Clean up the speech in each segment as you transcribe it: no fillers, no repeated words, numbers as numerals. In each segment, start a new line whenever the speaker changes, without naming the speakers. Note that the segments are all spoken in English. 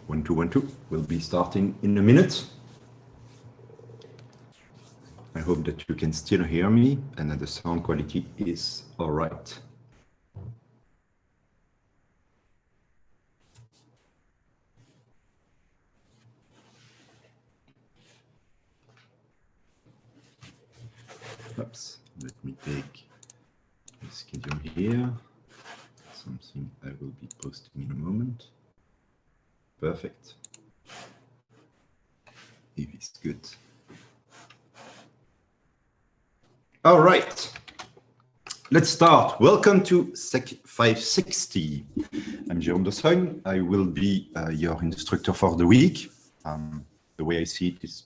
1, 2, 1, 2. We'll be starting in a minute. I hope that you can still hear me and that the sound quality is all right. Oops, let me take the schedule here. Something I will be posting in a moment. Perfect. It is good. All right, let's start. Welcome to SEC 560. I'm Jérôme Dossogne. I will be your instructor for the week. The way I see it is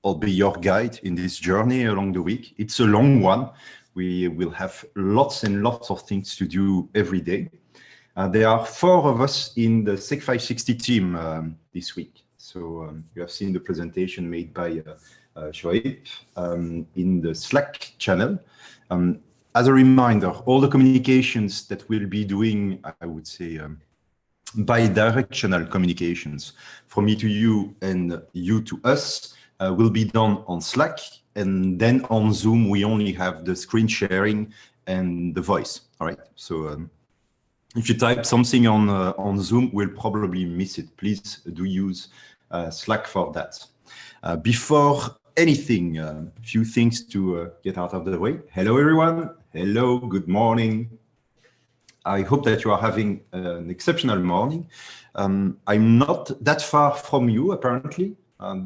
I'll be your guide in this journey along the week. It's a long one. We will have lots and lots of things to do every day. There are 4 of us in the SEC 560 team this week. So you have seen the presentation made by Shoaib in the Slack channel. As a reminder, all the communications that we'll be doing, I would say, bi-directional communications from me to you and you to us will be done on Slack. And then on Zoom, we only have the screen sharing and the voice. All right. So if you type something on Zoom, we'll probably miss it. Please do use Slack for that. Before anything, a few things to get out of the way. Hello, everyone. Hello, good morning. I hope that you are having an exceptional morning. I'm not that far from you, apparently.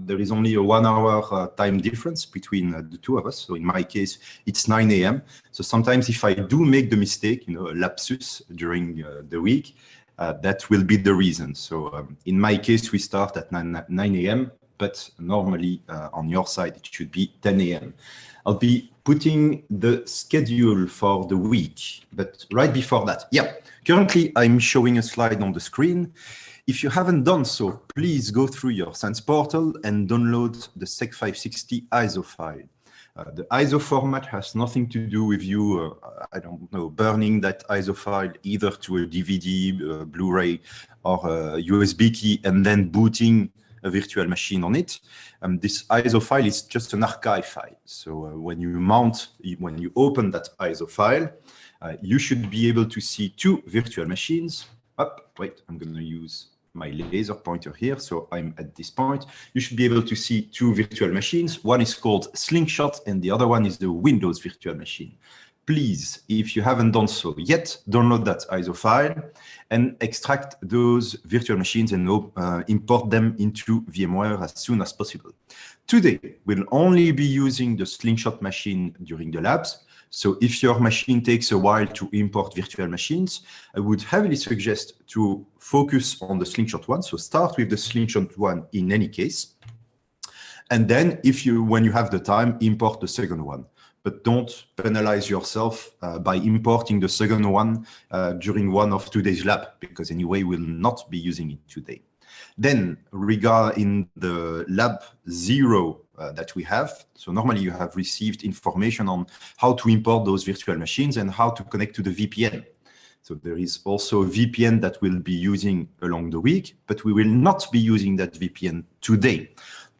There is only a 1 hour time difference between the two of us. So in my case, it's 9 a.m. So sometimes if I do make the mistake, a lapsus during the week, that will be the reason. So in my case, we start at 9 a.m., but normally on your side, it should be 10 a.m. I'll be putting the schedule for the week, but right before that, currently I'm showing a slide on the screen. If you haven't done so, please go through your Sense portal and download the SEC 560 ISO file. The ISO format has nothing to do with you, burning that ISO file either to a DVD, Blu-ray, or a USB key and then booting a virtual machine on it. This ISO file is just an archive file. So when you open that ISO file, you should be able to see 2 virtual machines. I'm going to use my laser pointer here. So I'm at this point. You should be able to see 2 virtual machines. One is called Slingshot and the other one is the Windows virtual machine. Please, if you haven't done so yet, download that ISO file and extract those virtual machines and import them into VMware as soon as possible. Today, we'll only be using the Slingshot machine during the labs. So if your machine takes a while to import virtual machines, I would heavily suggest to focus on the Slingshot one. So start with the Slingshot one in any case. And then when you have the time, import the second one. But don't penalize yourself by importing the second one during one of today's lab, because anyway, we'll not be using it today. Then regarding the lab 0 that we have, so normally you have received information on how to import those virtual machines and how to connect to the VPN. So there is also a VPN that we'll be using along the week, but we will not be using that VPN today.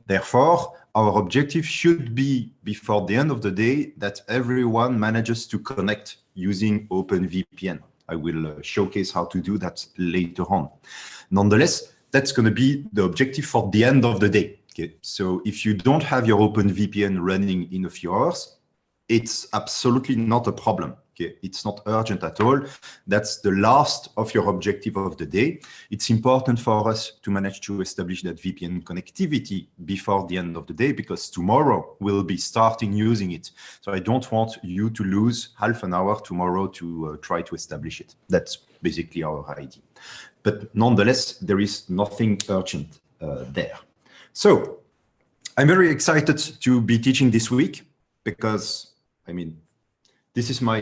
Therefore, our objective should be, before the end of the day, that everyone manages to connect using OpenVPN. I will showcase how to do that later on. Nonetheless, that's going to be the objective for the end of the day. Okay? So if you don't have your OpenVPN running in a few hours, it's absolutely not a problem. Okay? It's not urgent at all. That's the last of your objective of the day. It's important for us to manage to establish that VPN connectivity before the end of the day, because tomorrow we'll be starting using it. So I don't want you to lose half an hour tomorrow to try to establish it. That's basically our idea. But nonetheless, there is nothing urgent there. So I'm very excited to be teaching this week because, this is my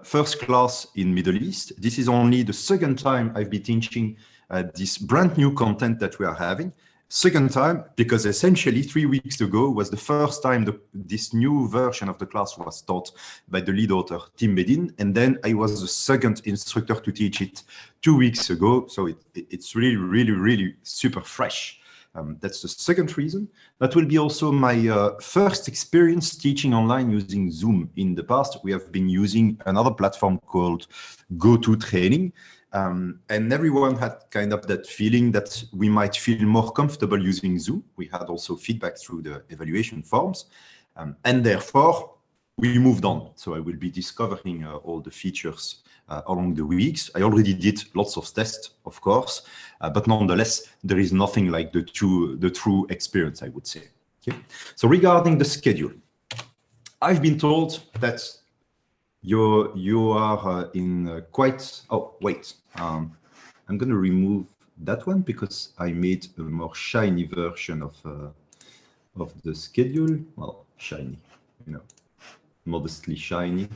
first class in Middle East. This is only the second time I've been teaching this brand new content that we are having. Second time, because essentially 3 weeks ago was the first time this new version of the class was taught by the lead author, Tim Bedin. And then I was the second instructor to teach it 2 weeks ago. So it's really, really, really super fresh. That's the second reason. That will be also my first experience teaching online using Zoom. In the past, we have been using another platform called GoToTraining. And everyone had kind of that feeling that we might feel more comfortable using Zoom. We had also feedback through the evaluation forms. And therefore, we moved on. So I will be discovering all the features along the weeks. I already did lots of tests, of course, but nonetheless, there is nothing like the true experience, I would say. Okay. So regarding the schedule, I've been told that you are in quite. Oh wait, I'm going to remove that one because I made a more shiny version of the schedule. Well, shiny, you know, modestly shiny.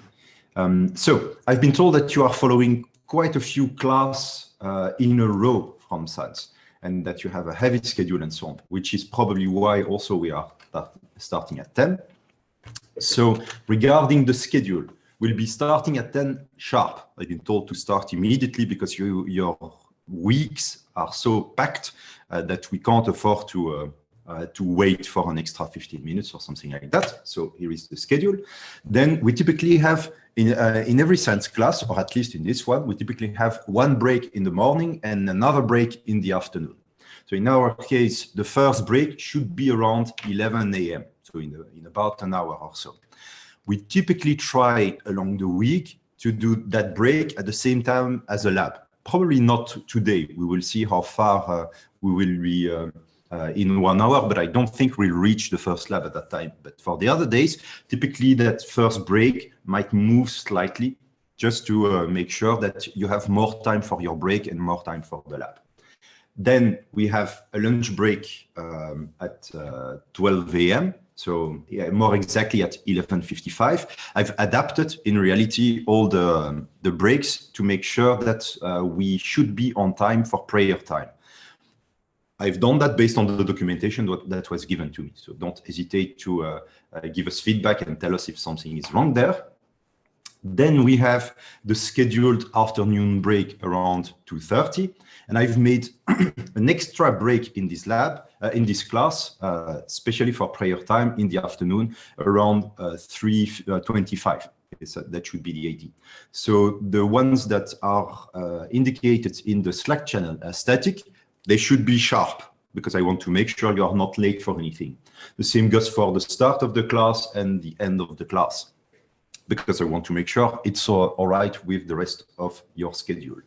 So I've been told that you are following quite a few classes in a row from SANS, and that you have a heavy schedule and so on, which is probably why also we are starting at 10. So regarding the schedule, we'll be starting at 10 sharp. I've been told to start immediately because your weeks are so packed that we can't afford to wait for an extra 15 minutes or something like that. So here is the schedule. Then we typically have in every SANS class, or at least in this one, we typically have one break in the morning and another break in the afternoon. So in our case, the first break should be around 11 a.m. So in about an hour or so. We typically try along the week to do that break at the same time as a lab. Probably not today. We will see how far we will be in 1 hour, but I don't think we'll reach the first lab at that time. But for the other days, typically that first break might move slightly just to make sure that you have more time for your break and more time for the lab. Then we have a lunch break at 12 a.m. So yeah, more exactly at 11:55. I've adapted in reality all the breaks to make sure that we should be on time for prayer time. I've done that based on the documentation that was given to me. So don't hesitate to give us feedback and tell us if something is wrong there. Then we have the scheduled afternoon break around 2:30. And I've made an extra break in this lab, in this class, especially for prayer time in the afternoon around 3:25. So that should be the 80. So the ones that are indicated in the Slack channel as static, they should be sharp because I want to make sure you are not late for anything. The same goes for the start of the class and the end of the class, because I want to make sure it's all right with the rest of your schedule.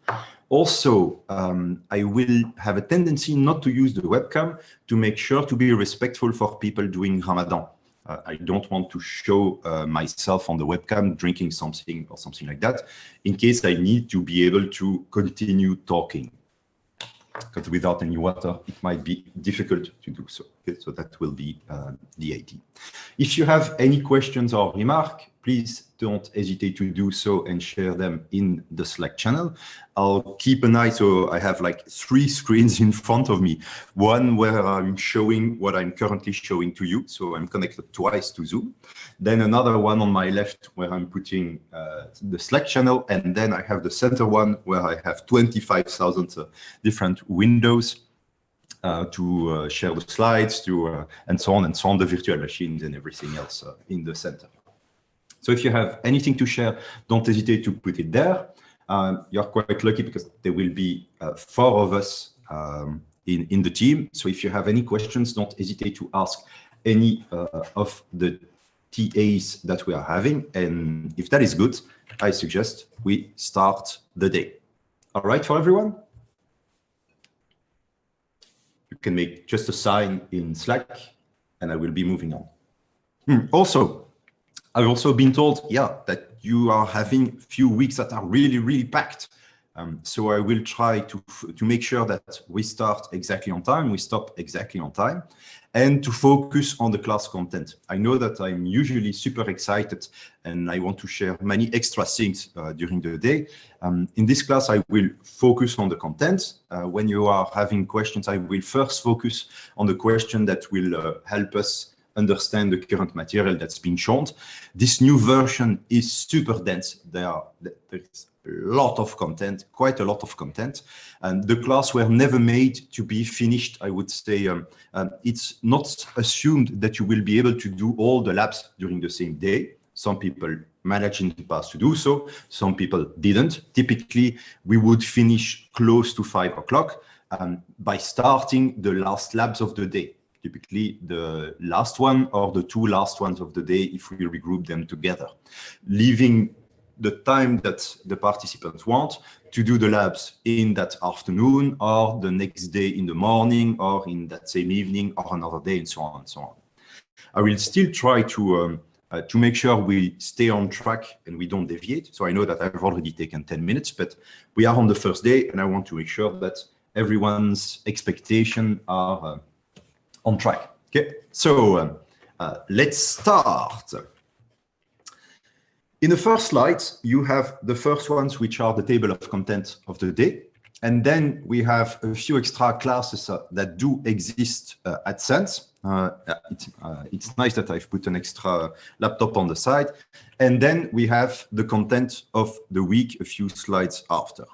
Also, I will have a tendency not to use the webcam to make sure to be respectful for people doing Ramadan. I don't want to show myself on the webcam drinking something or something like that, in case I need to be able to continue talking. Because without any water, it might be difficult to do so. Okay, so that will be the idea. If you have any questions or remarks, please don't hesitate to do so and share them in the Slack channel. I'll keep an eye. So I have like 3 screens in front of me. One where I'm showing what I'm currently showing to you. So I'm connected twice to Zoom. Then another one on my left where I'm putting the Slack channel. And then I have the center one where I have 25,000 different windows to share the slides, and so on, the virtual machines and everything else in the center. So if you have anything to share, don't hesitate to put it there. You're quite lucky because there will be 4 of us in the team. So if you have any questions, don't hesitate to ask any of the TAs that we are having. And if that is good, I suggest we start the day. All right, for everyone? You can make just a sign in Slack, and I will be moving on. Also, I've also been told, that you are having a few weeks that are really, really packed. So I will try to make sure that we start exactly on time, we stop exactly on time. and to focus on the class content. I know that I'm usually super excited and I want to share many extra things during the day. In this class, I will focus on the content. When you are having questions, I will first focus on the question that will help us understand the current material that's being shown. This new version is super dense. There's a lot of content, quite a lot of content. And the class were never made to be finished, I would say. It's not assumed that you will be able to do all the labs during the same day. Some people managed in the past to do so. Some people didn't. Typically, we would finish close to 5 o'clock by starting the last labs of the day. Typically the last one or the 2 last ones of the day if we regroup them together, leaving the time that the participants want to do the labs in that afternoon or the next day in the morning or in that same evening or another day and so on and so on. I will still try to make sure we stay on track and we don't deviate. So I know that I've already taken 10 minutes, but we are on the first day and I want to make sure that everyone's expectations are on track. Okay, so let's start. In the first slides, you have the first ones, which are the table of content of the day. And then we have a few extra classes that do exist at Sense. It's nice that I've put an extra laptop on the side. And then we have the content of the week a few slides after.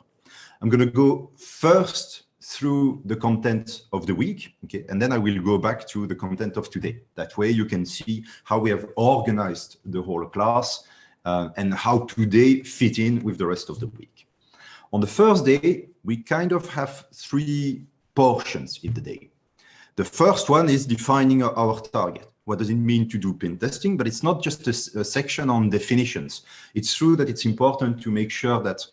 I'm going to go first through the content of the week, okay, and then I will go back to the content of today. That way you can see how we have organized the whole class and how today fit in with the rest of the week. On the first day, we kind of have 3 portions in the day. The first one is defining our target. What does it mean to do pen testing? But it's not just a section on definitions. It's true that it's important to make sure that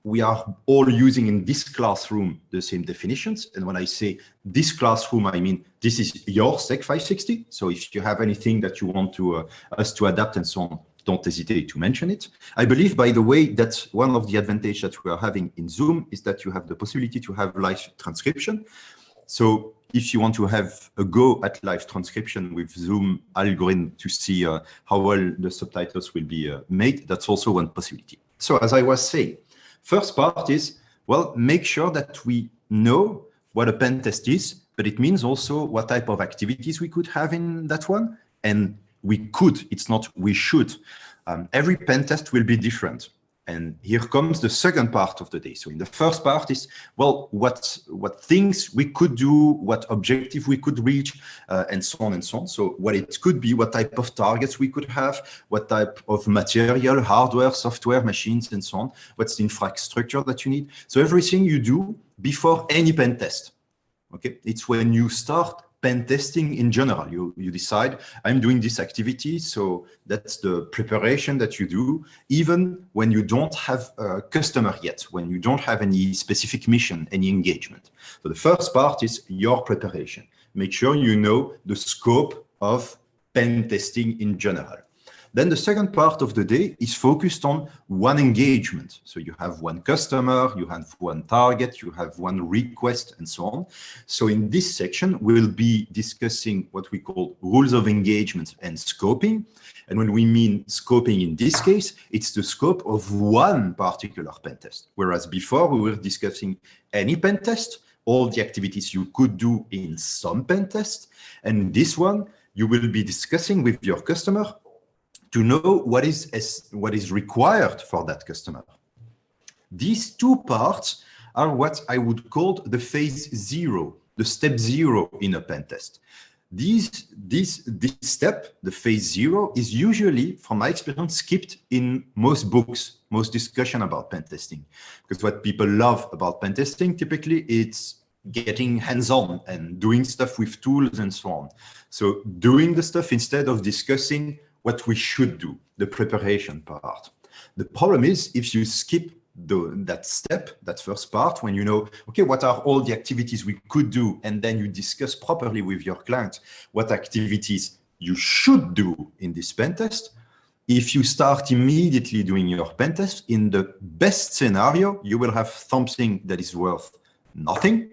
we are all using in this classroom the same definitions. And when I say this classroom, I mean this is your SEC 560. So if you have anything that you want to us to adapt and so on, don't hesitate to mention it. I believe, by the way, that one of the advantages that we are having in Zoom is that you have the possibility to have live transcription. So if you want to have a go at live transcription with Zoom algorithm to see how well the subtitles will be made, that's also one possibility. So as I was saying, first part is, well, make sure that we know what a pen test is, but it means also what type of activities we could have in that one. And we could, it's not we should. Every pen test will be different. And here comes the second part of the day. So in the first part is, well, what things we could do, what objective we could reach, and so on and so on. So what it could be, what type of targets we could have, what type of material, hardware, software, machines, and so on. What's the infrastructure that you need. So everything you do before any pen test. Okay, it's when you start pen testing in general. You decide, I'm doing this activity, so that's the preparation that you do, even when you don't have a customer yet, when you don't have any specific mission, any engagement. So the first part is your preparation. Make sure you know the scope of pen testing in general. Then the second part of the day is focused on one engagement. So you have one customer, you have one target, you have one request, and so on. So in this section, we'll be discussing what we call rules of engagement and scoping. And when we mean scoping in this case, it's the scope of one particular pen test. Whereas before we were discussing any pen test, all the activities you could do in some pen test. And this one, you will be discussing with your customer to know what is required for that customer. These 2 parts are what I would call the phase 0, the step 0 in a pen test. This step, the phase 0, is usually, from my experience, skipped in most books, most discussion about pen testing. Because what people love about pen testing, typically, it's getting hands-on and doing stuff with tools and so on. So doing the stuff instead of discussing what we should do, the preparation part. The problem is if you skip that step, that first part, when you know, okay, what are all the activities we could do, and then you discuss properly with your client what activities you should do in this pen test. If you start immediately doing your pen test, in the best scenario, you will have something that is worth nothing,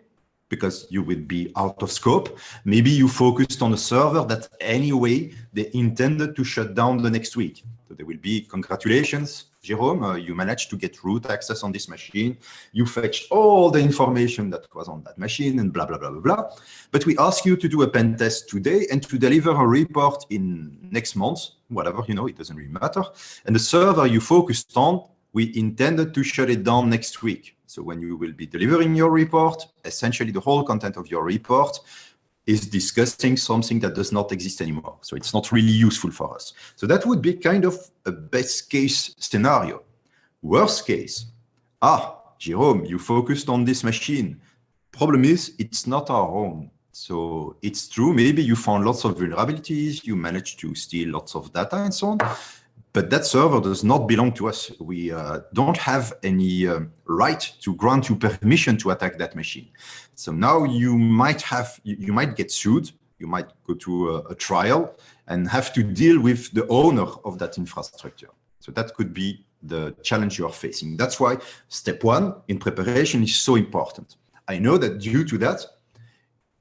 because you will be out of scope. Maybe you focused on a server that anyway they intended to shut down the next week. So there will be, congratulations, Jerome, you managed to get root access on this machine. You fetched all the information that was on that machine and blah, blah, blah, blah, blah. But we ask you to do a pen test today and to deliver a report in next month, whatever, it doesn't really matter. And the server you focused on, we intended to shut it down next week. So when you will be delivering your report, essentially the whole content of your report is discussing something that does not exist anymore. So it's not really useful for us. So that would be kind of a best case scenario. Worst case, Jerome, you focused on this machine. Problem is, it's not our own. So it's true, maybe you found lots of vulnerabilities, you managed to steal lots of data and so on. But that server does not belong to us. We don't have any right to grant you permission to attack that machine. So now you might get sued. You might go to a trial and have to deal with the owner of that infrastructure. So that could be the challenge you are facing. That's why step one in preparation is so important. I know that due to that,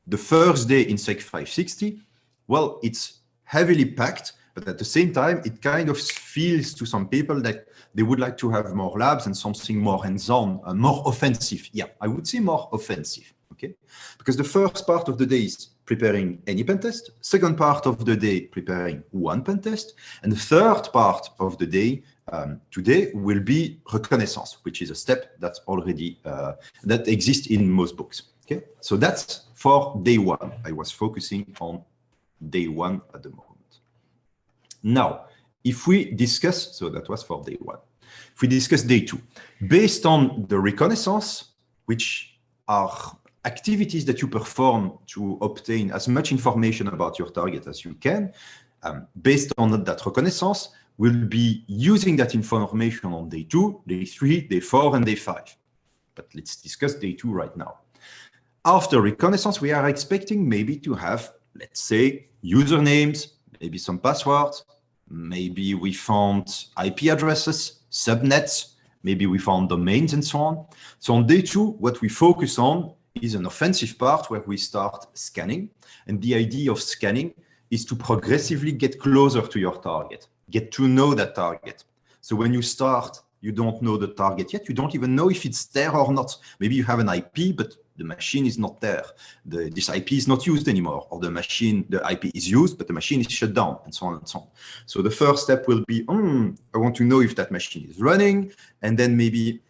the first day in SEC 560, well, it's heavily packed. But at the same time, it kind of feels to some people that they would like to have more labs and something more hands-on, more offensive. Yeah, I would say more offensive, okay? Because the first part of the day is preparing any pen test, second part of the day preparing one pen test, and the third part of the day today will be reconnaissance, which is a step that's already, that exists in most books, okay? So that's for day one. I was focusing on day one at the moment. Now, if we discuss, so that was for day one. If we discuss day two, based on the reconnaissance, which are activities that you perform to obtain as much information about your target as you can, based on that reconnaissance, we'll be using that information on day two, day three, day four, and day five. But let's discuss day two right now. After reconnaissance, we are expecting maybe to have, let's say, usernames, maybe some passwords, maybe we found IP addresses, subnets, maybe we found domains and so on. So on day two, what we focus on is an offensive part where we start scanning. And the idea of scanning is to progressively get closer to your target, get to know that target. So when you start, you don't know the target yet. You don't even know if it's there or not. Maybe you have an IP, but the machine is not there. This IP is not used anymore, or the IP is used, but the machine is shut down, and so on and so on. So the first step will be, I want to know if that machine is running, and then maybe,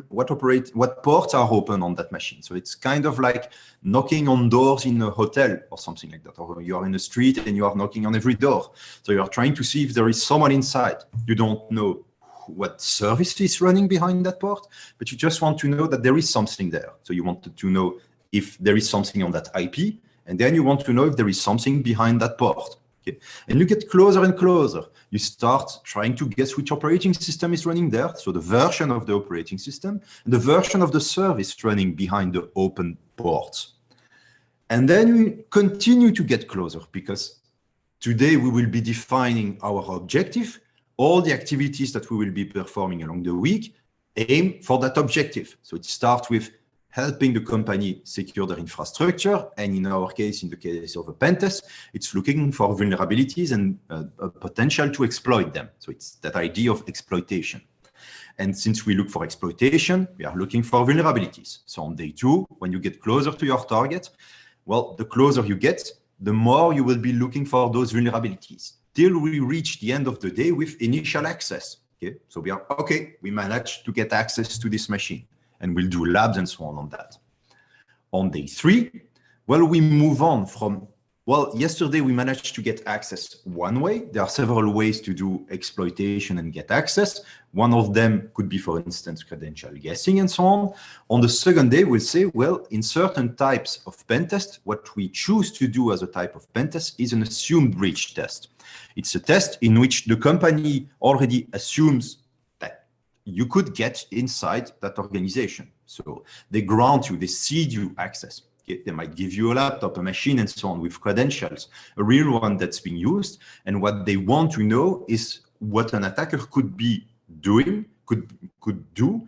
what ports are open on that machine. So it's kind of like knocking on doors in a hotel or something like that, or you're in a street and you are knocking on every door. So you're trying to see if there is someone inside. You don't know what service is running behind that port, but you just want to know that there is something there. So you want to know if there is something on that IP, and then you want to know if there is something behind that port. Okay. And you get closer and closer. You start trying to guess which operating system is running there, so the version of the operating system, and the version of the service running behind the open ports. And then we continue to get closer, because today we will be defining our objective. All the activities that we will be performing along the week aim for that objective. So it starts with helping the company secure their infrastructure. And in our case, in the case of a pen test, it's looking for vulnerabilities and a potential to exploit them. So it's that idea of exploitation. And since we look for exploitation, we are looking for vulnerabilities. So on day two, when you get closer to your target, well, the closer you get, the more you will be looking for those vulnerabilities, till we reach the end of the day with initial access. Okay, so we managed to get access to this machine, and we'll do labs and so on that. On day three, well, we move on from, well, yesterday we managed to get access one way. There are several ways to do exploitation and get access. One of them could be, for instance, credential guessing and so on. On the second day, we'll say, well, in certain types of pen test, what we choose to do as a type of pen test is an assumed breach test. It's a test in which the company already assumes that you could get inside that organization. So they grant you, they cede you access. Okay? They might give you a laptop, a machine, and so on with credentials, a real one that's being used. And what they want to know is what an attacker could be doing, could do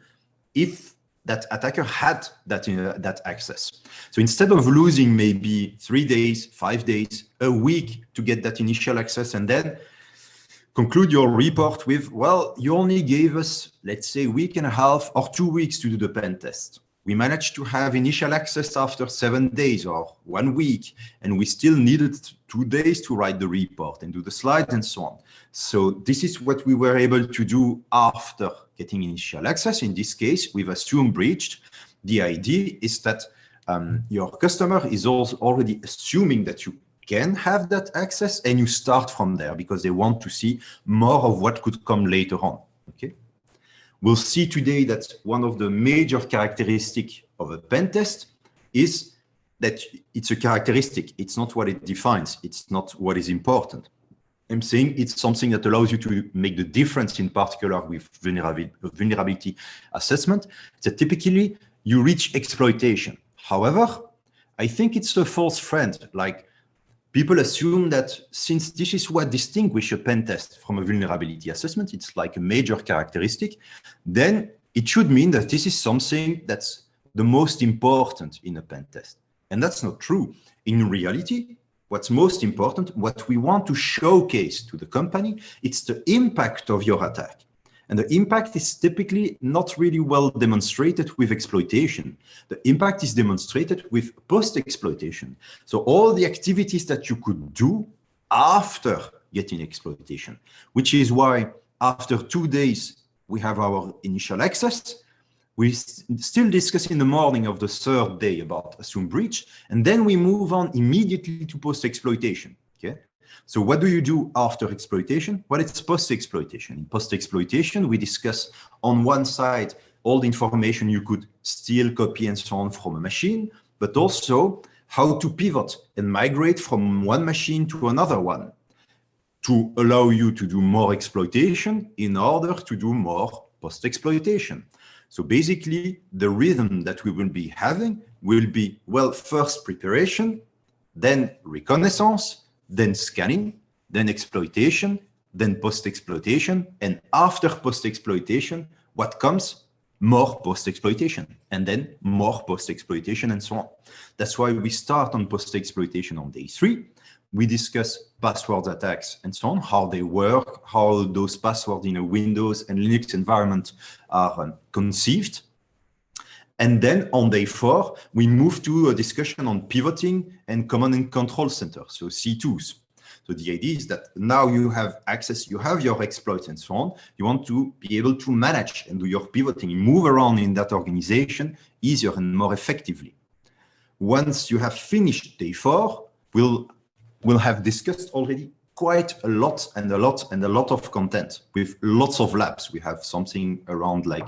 if that attacker had that access. So instead of losing maybe 3 days, 5 days, a week to get that initial access, and then conclude your report with, well, you only gave us, let's say, a week and a half or 2 weeks to do the pen test. We managed to have initial access after 7 days or 1 week, and we still needed 2 days to write the report and do the slides and so on. So this is what we were able to do after getting initial access. In this case, we've assumed breached. The idea is that your customer is also already assuming that you can have that access, and you start from there because they want to see more of what could come later on. Okay. We'll see today that one of the major characteristics of a pen test is that it's a characteristic. It's not what it defines. It's not what is important. I'm saying it's something that allows you to make the difference, in particular with vulnerability assessment. That typically you reach exploitation. However, I think it's a false friend. Like, people assume that since this is what distinguishes a pen test from a vulnerability assessment, it's like a major characteristic, then it should mean that this is something that's the most important in a pen test. And that's not true. In reality, what's most important, what we want to showcase to the company, it's the impact of your attack. And the impact is typically not really well demonstrated with exploitation. The impact is demonstrated with post-exploitation. So all the activities that you could do after getting exploitation, which is why after 2 days, we have our initial access. We still discuss in the morning of the 3rd day about assumed breach, and then we move on immediately to post-exploitation. Okay. So what do you do after exploitation? Well, it's post-exploitation. In post-exploitation, we discuss on one side all the information you could steal, copy, and so on from a machine, but also how to pivot and migrate from one machine to another one to allow you to do more exploitation in order to do more post-exploitation. So basically, the rhythm that we will be having will be, well, first preparation, then reconnaissance, then scanning, then exploitation, then post-exploitation, and after post-exploitation, what comes? More post-exploitation, and then more post-exploitation, and so on. That's why we start on post-exploitation on day 3. We discuss password attacks and so on, how they work, how those passwords in a Windows and Linux environment are conceived. And then on day 4, we move to a discussion on pivoting and command and control center, so C2s. So the idea is that now you have access, you have your exploits and so on. You want to be able to manage and do your pivoting, move around in that organization easier and more effectively. Once you have finished day 4, we'll have discussed already quite a lot of content with lots of labs. We have something around like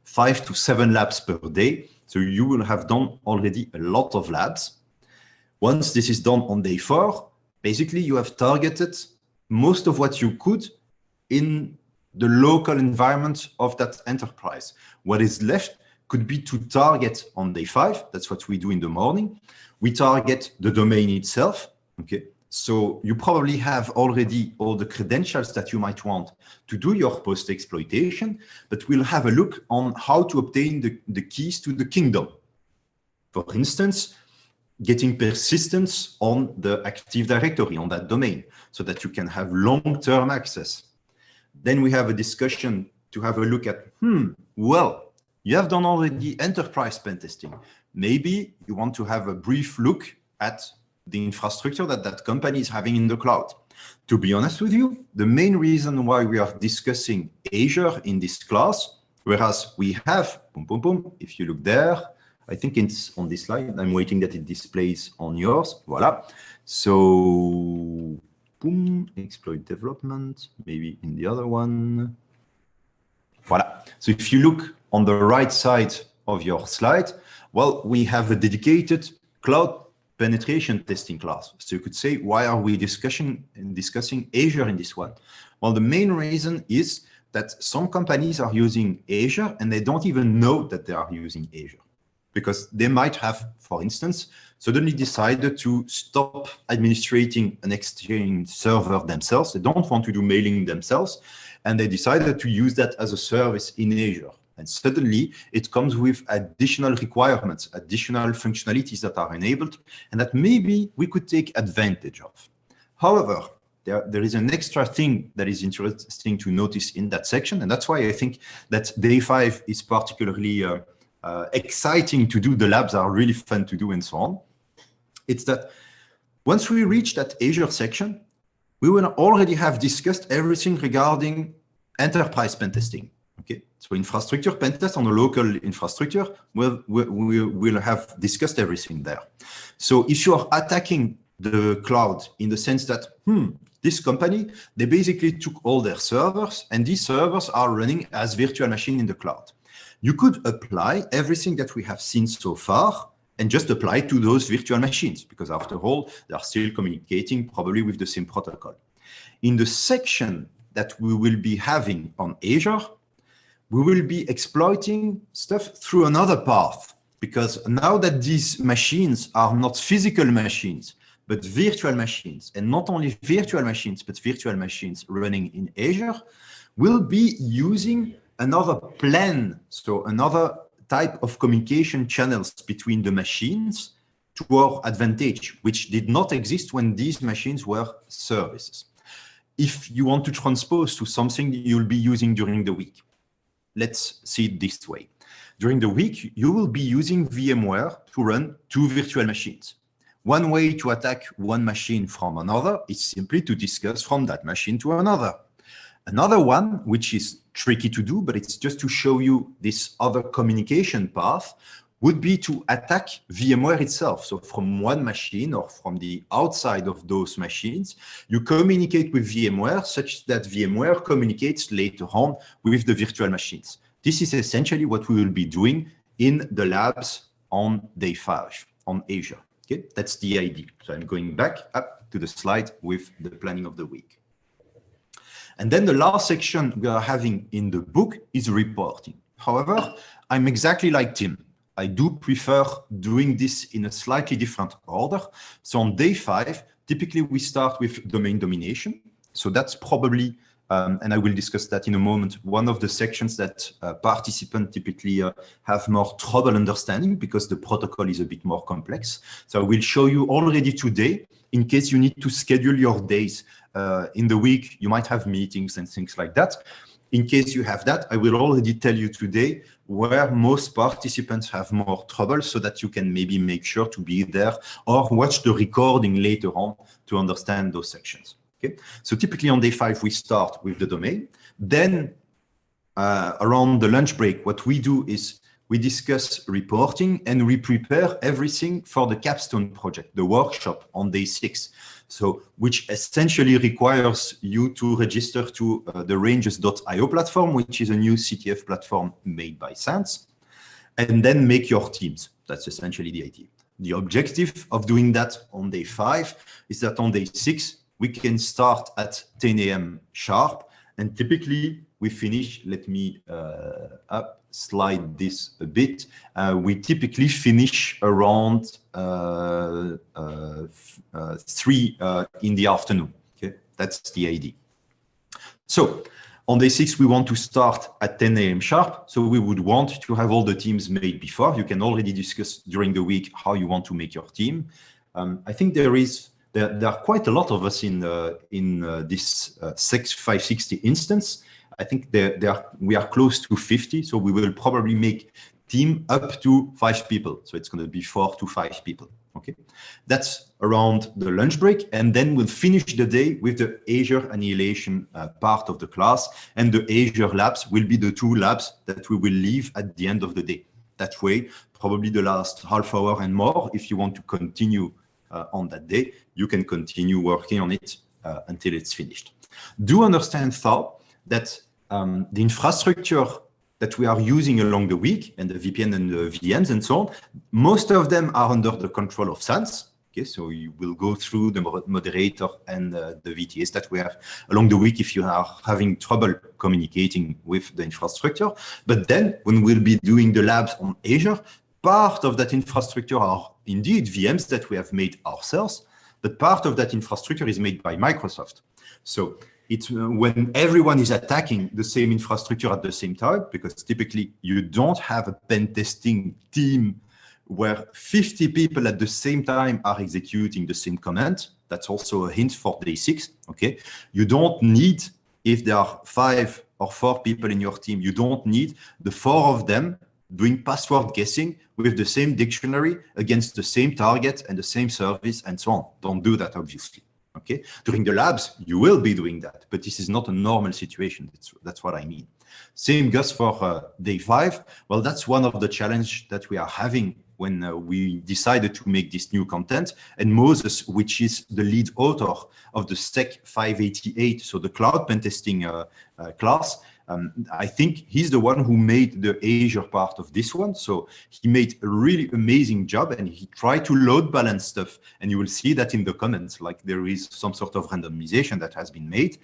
5 to 7 labs per day. So you will have done already a lot of labs. Once this is done on day 4, basically you have targeted most of what you could in the local environment of that enterprise. What is left could be to target on day 5. That's what we do in the morning. We target the domain itself. Okay. So you probably have already all the credentials that you might want to do your post-exploitation, but we'll have a look on how to obtain the keys to the kingdom. For instance, getting persistence on the Active Directory, on that domain, so that you can have long-term access. Then we have a discussion to have a look at, well, you have done already enterprise pen testing. Maybe you want to have a brief look at the infrastructure that company is having in the cloud. To be honest with you, the main reason why we are discussing Azure in this class, whereas we have, if you look there, I think it's on this slide. I'm waiting that it displays on yours. Voila. So, exploit development, maybe in the other one. Voila. So if you look on the right side of your slide, well, we have a dedicated cloud penetration testing class. So you could say, why are we discussing Azure in this one? Well, the main reason is that some companies are using Azure and they don't even know that they are using Azure, because they might have, for instance, suddenly decided to stop administrating an Exchange server themselves. They don't want to do mailing themselves, and they decided to use that as a service in Azure. And suddenly it comes with additional requirements, additional functionalities that are enabled and that maybe we could take advantage of. However, there is an extra thing that is interesting to notice in that section. And that's why I think that day 5 is particularly exciting to do. The labs are really fun to do and so on. It's that once we reach that Azure section, we will already have discussed everything regarding enterprise pen testing. Okay, so infrastructure pen test on a local infrastructure, we will have discussed everything there. So if you are attacking the cloud in the sense that, this company, they basically took all their servers and these servers are running as virtual machine in the cloud. You could apply everything that we have seen so far and just apply to those virtual machines, because after all, they are still communicating probably with the same protocol. In the section that we will be having on Azure, we will be exploiting stuff through another path, because now that these machines are not physical machines, but virtual machines, and not only virtual machines, but virtual machines running in Azure, we'll be using another plan, so another type of communication channels between the machines to our advantage, which did not exist when these machines were services. If you want to transpose to something you'll be using during the week, let's see it this way. During the week, you will be using VMware to run 2 virtual machines. One way to attack one machine from another is simply to discuss from that machine to another. Another one, which is tricky to do, but it's just to show you this other communication path, would be to attack VMware itself. So from one machine or from the outside of those machines, you communicate with VMware such that VMware communicates later on with the virtual machines. This is essentially what we will be doing in the labs on day 5 on Azure. Okay, that's the idea. So I'm going back up to the slide with the planning of the week. And then the last section we are having in the book is reporting. However, I'm exactly like Tim. I do prefer doing this in a slightly different order. So on day 5, typically we start with domain domination. So that's probably, and I will discuss that in a moment, one of the sections that participants typically have more trouble understanding because the protocol is a bit more complex. So I will show you already today, in case you need to schedule your days in the week, you might have meetings and things like that. In case you have that, I will already tell you today where most participants have more trouble so that you can maybe make sure to be there or watch the recording later on to understand those sections. Okay, so typically on day 5, we start with the domain. Then around the lunch break, what we do is we discuss reporting and we prepare everything for the capstone project, the workshop on day 6. So which essentially requires you to register to the ranges.io platform, which is a new CTF platform made by Sans, and then make your teams. That's essentially the idea. The objective of doing that on day 5 is that on day 6, we can start at 10 a.m. sharp, and typically we finish, let me slide this a bit, we typically finish around 3 in the afternoon. Okay, that's the idea. So on day 6, we want to start at 10 a.m. sharp. So we would want to have all the teams made before. You can already discuss during the week how you want to make your team. I think there are quite a lot of us in this 560 instance. I think we are close to 50, so we will probably make team up to 5 people. So it's going to be 4 to 5 people. Okay, that's around the lunch break, and then we'll finish the day with the Azure Annihilation part of the class, and the Azure labs will be the 2 labs that we will leave at the end of the day. That way, probably the last half hour and more, if you want to continue on that day, you can continue working on it until it's finished. Do understand, though, that the infrastructure that we are using along the week, and the VPN and the VMs and so on, most of them are under the control of Sans. Okay, so you will go through the moderator and the VTS that we have along the week if you are having trouble communicating with the infrastructure. But then when we'll be doing the labs on Azure, part of that infrastructure are indeed VMs that we have made ourselves, but part of that infrastructure is made by Microsoft. So It's when everyone is attacking the same infrastructure at the same time, because typically you don't have a pen testing team where 50 people at the same time are executing the same command. That's also a hint for day 6, okay? You don't need, if there are 5 or 4 people in your team, you don't need the 4 of them doing password guessing with the same dictionary against the same target and the same service and so on. Don't do that, obviously. Okay, during the labs, you will be doing that, but this is not a normal situation. That's what I mean. Same goes for day 5. Well, that's one of the challenge that we are having when we decided to make this new content. And Moses, which is the lead author of the SEC 588, so the cloud pen testing class, I think he's the one who made the Azure part of this one. So he made a really amazing job, and he tried to load balance stuff. And you will see that in the comments, like there is some sort of randomization that has been made.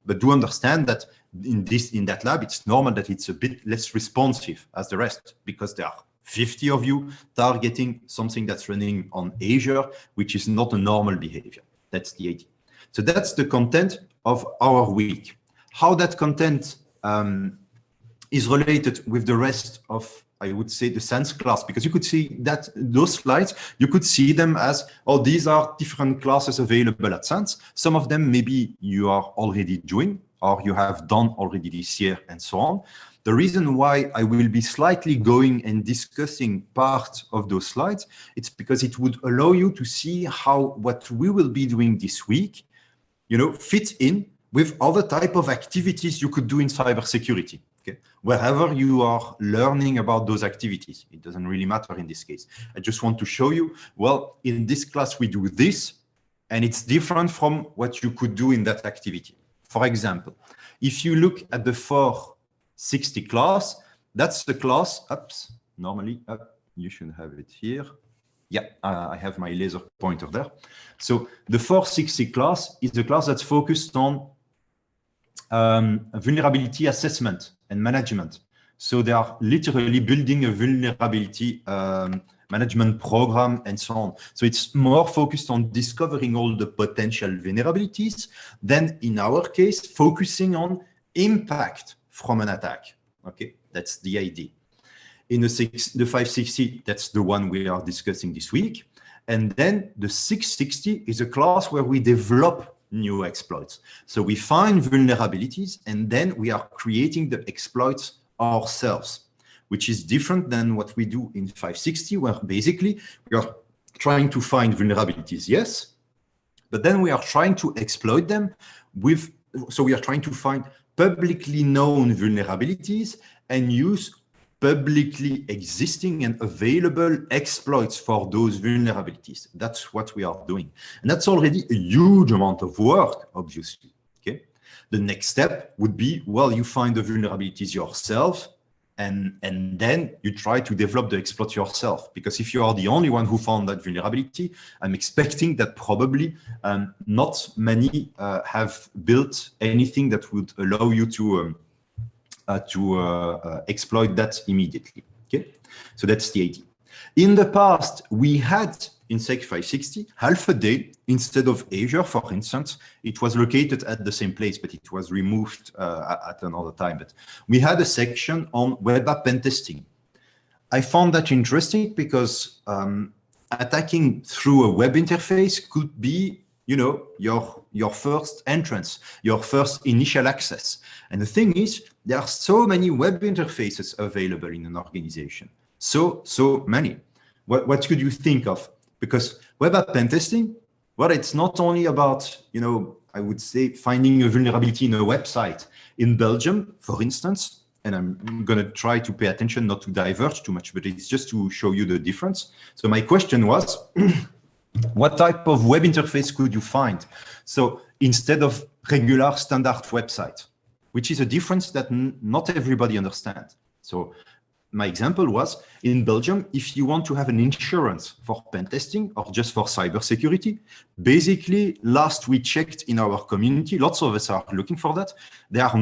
But do understand that in that lab, it's normal that it's a bit less responsive as the rest, because there are 50 of you targeting something that's running on Azure, which is not a normal behavior. That's the idea. So that's the content of our week. How that content is related with the rest of, I would say, the SANS class, because you could see that those slides, you could see them as, oh, these are different classes available at SANS. Some of them maybe you are already doing, or you have done already this year, and so on. The reason why I will be slightly going and discussing part of those slides, it's because it would allow you to see how what we will be doing this week, fit in with other type of activities you could do in cybersecurity. Okay, wherever you are learning about those activities, it doesn't really matter in this case. I just want to show you, well, in this class we do this, and it's different from what you could do in that activity. For example, if you look at the 460 class, that's the class, normally, you should have it here. Yeah, I have my laser pointer there. So the 460 class is the class that's focused on vulnerability assessment and management. So they are literally building a vulnerability management program and so on. So it's more focused on discovering all the potential vulnerabilities than, in our case, focusing on impact from an attack. Okay, that's the idea. In the 560, that's the one we are discussing this week. And then the 660 is a class where we develop new exploits. So we find vulnerabilities, and then we are creating the exploits ourselves, which is different than what we do in 560, where basically we are trying to find vulnerabilities, yes, but then we are trying to exploit them so we are trying to find publicly known vulnerabilities and use publicly existing and available exploits for those vulnerabilities. That's what we are doing. And that's already a huge amount of work, obviously. Okay. The next step would be, well, you find the vulnerabilities yourself, and then you try to develop the exploit yourself. Because if you are the only one who found that vulnerability, I'm expecting that probably not many have built anything that would allow you to exploit that immediately. Okay, so that's the idea. In the past, we had in SEC 560 half a day instead of Azure, for instance. It was located at the same place, but it was removed at another time. But we had a section on web app pen testing. I found that interesting because attacking through a web interface could be, your first entrance, your first initial access. And the thing is, there are so many web interfaces available in an organization. So many. What could you think of? Because web app pen testing, well, it's not only about, I would say, finding a vulnerability in a website. In Belgium, for instance, and I'm going to try to pay attention not to diverge too much, but it's just to show you the difference. So my question was, what type of web interface could you find? So instead of regular standard website, which is a difference that not everybody understands. So my example was, in Belgium, if you want to have an insurance for pen testing or just for cybersecurity, basically, last we checked in our community, lots of us are looking for that. There are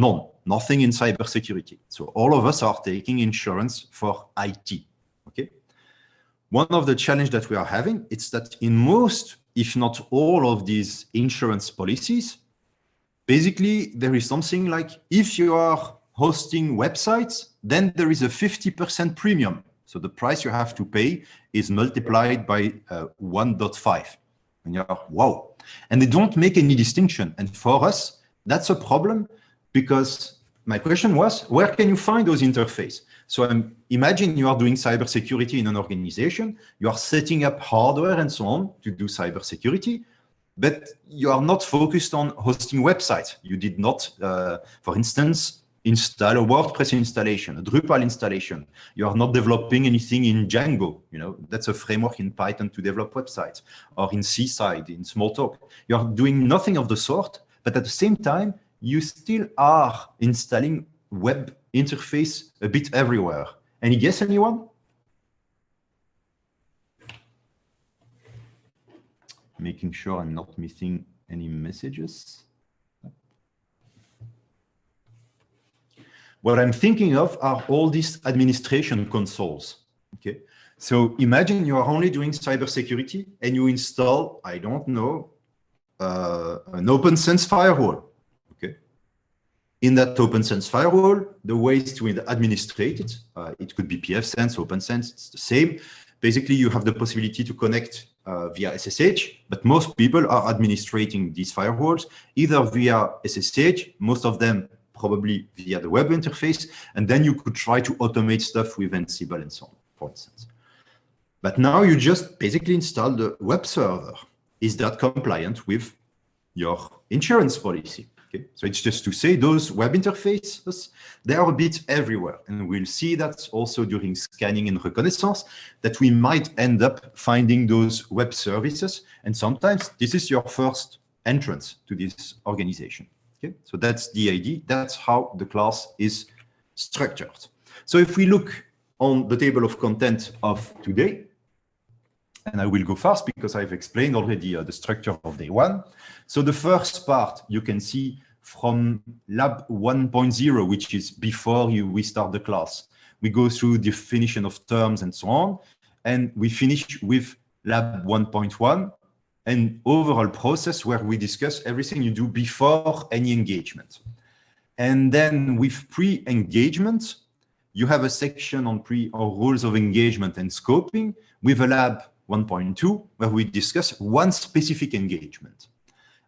nothing in cybersecurity. So all of us are taking insurance for IT, okay? One of the challenges that we are having is that in most, if not all of these insurance policies, basically there is something like, if you are hosting websites, then there is a 50% premium. So the price you have to pay is multiplied by 1.5. And you're, wow. And they don't make any distinction. And for us, that's a problem, because my question was, where can you find those interfaces? So imagine you are doing cybersecurity in an organization, you are setting up hardware and so on to do cybersecurity, but you are not focused on hosting websites. You did not, for instance, install a WordPress installation, a Drupal installation. You are not developing anything in Django. You know, that's a framework in Python to develop websites, or in Seaside, in Smalltalk. You are doing nothing of the sort, but at the same time, you still are installing web interface a bit everywhere. Any guess, anyone? Making sure I'm not missing any messages. What I'm thinking of are all these administration consoles. Okay, so imagine you are only doing cybersecurity and you install, I don't know, an OpenSense firewall. Okay, in that OpenSense firewall, the ways to administrate it, it could be pfSense, OpenSense, it's the same. Basically, you have the possibility to connect via SSH, but most people are administrating these firewalls either via SSH, most of them probably via the web interface, and then you could try to automate stuff with Ansible and so on, for instance. But now you just basically install the web server. Is that compliant with your insurance policy? Okay, so it's just to say those web interfaces, they are a bit everywhere. And we'll see that also during scanning and reconnaissance, that we might end up finding those web services. And sometimes this is your first entrance to this organization. Okay, so that's the idea. That's how the class is structured. So if we look on the table of content of today, and I will go fast because I've explained already the structure of day one. So the first part you can see from lab 1.0, which is before we start the class. We go through definition of terms and so on, and we finish with lab 1.1, an overall process where we discuss everything you do before any engagement. And then with pre-engagement, you have a section on rules of engagement and scoping with a lab 1.2, where we discuss one specific engagement.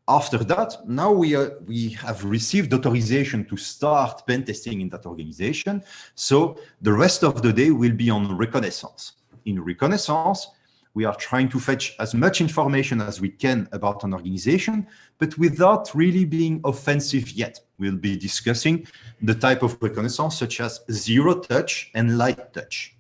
After that, now we have received authorization to start pen testing in that organization. So the rest of the day will be on reconnaissance. In reconnaissance, we are trying to fetch as much information as we can about an organization, but without really being offensive yet. We'll be discussing the type of reconnaissance such as zero touch and light touch.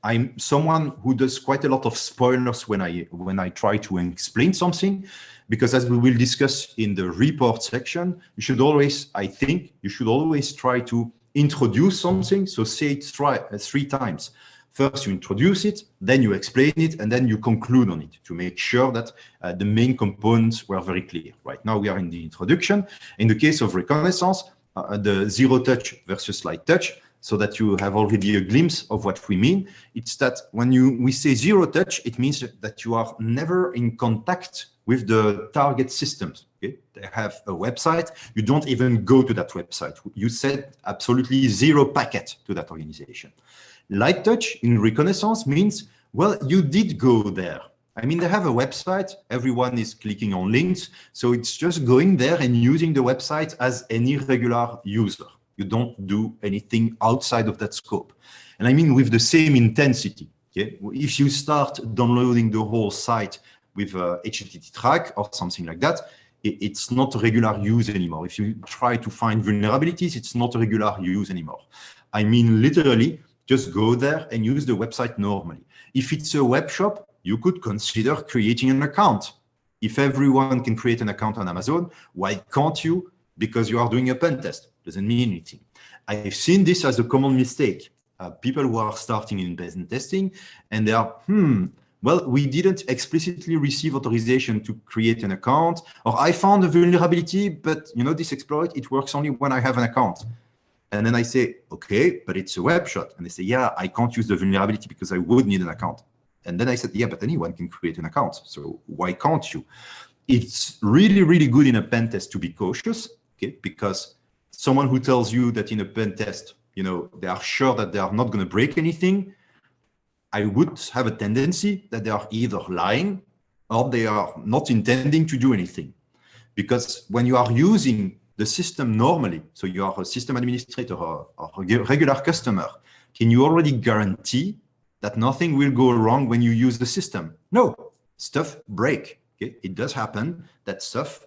I'm someone who does quite a lot of spoilers when I try to explain something, because as we will discuss in the report section, you should always, I think, you should always try to introduce something. So say it three times. First, you introduce it, then you explain it, and then you conclude on it to make sure that the main components were very clear. Right now, we are in the introduction. In the case of reconnaissance, the zero touch versus light touch, so that you have already a glimpse of what we mean. It's that when we say zero touch, it means that you are never in contact with the target systems. Okay? They have a website. You don't even go to that website. You send absolutely zero packet to that organization. Light touch in reconnaissance means, well, you did go there. I mean, they have a website. Everyone is clicking on links. So it's just going there and using the website as any regular user. You don't do anything outside of that scope. And I mean, with the same intensity. Okay? If you start downloading the whole site with HTTP track or something like that, it's not a regular use anymore. If you try to find vulnerabilities, it's not a regular use anymore. I mean, literally, just go there and use the website normally. If it's a web shop, you could consider creating an account. If everyone can create an account on Amazon, why can't you? Because you are doing a pen test. Doesn't mean anything. I've seen this as a common mistake. People who are starting in pen testing and they are, well, we didn't explicitly receive authorization to create an account, or I found a vulnerability, but you know, this exploit, it works only when I have an account. And then I say, okay, but it's a web shot. And they say, yeah, I can't use the vulnerability because I would need an account. And then I said, yeah, but anyone can create an account. So why can't you? It's really, really good in a pen test to be cautious, okay? Because someone who tells you that in a pen test, they are sure that they are not going to break anything, I would have a tendency that they are either lying or they are not intending to do anything. Because when you are using the system normally, so you are a system administrator or a regular customer, can you already guarantee that nothing will go wrong when you use the system? No, stuff break. Okay? It does happen that stuff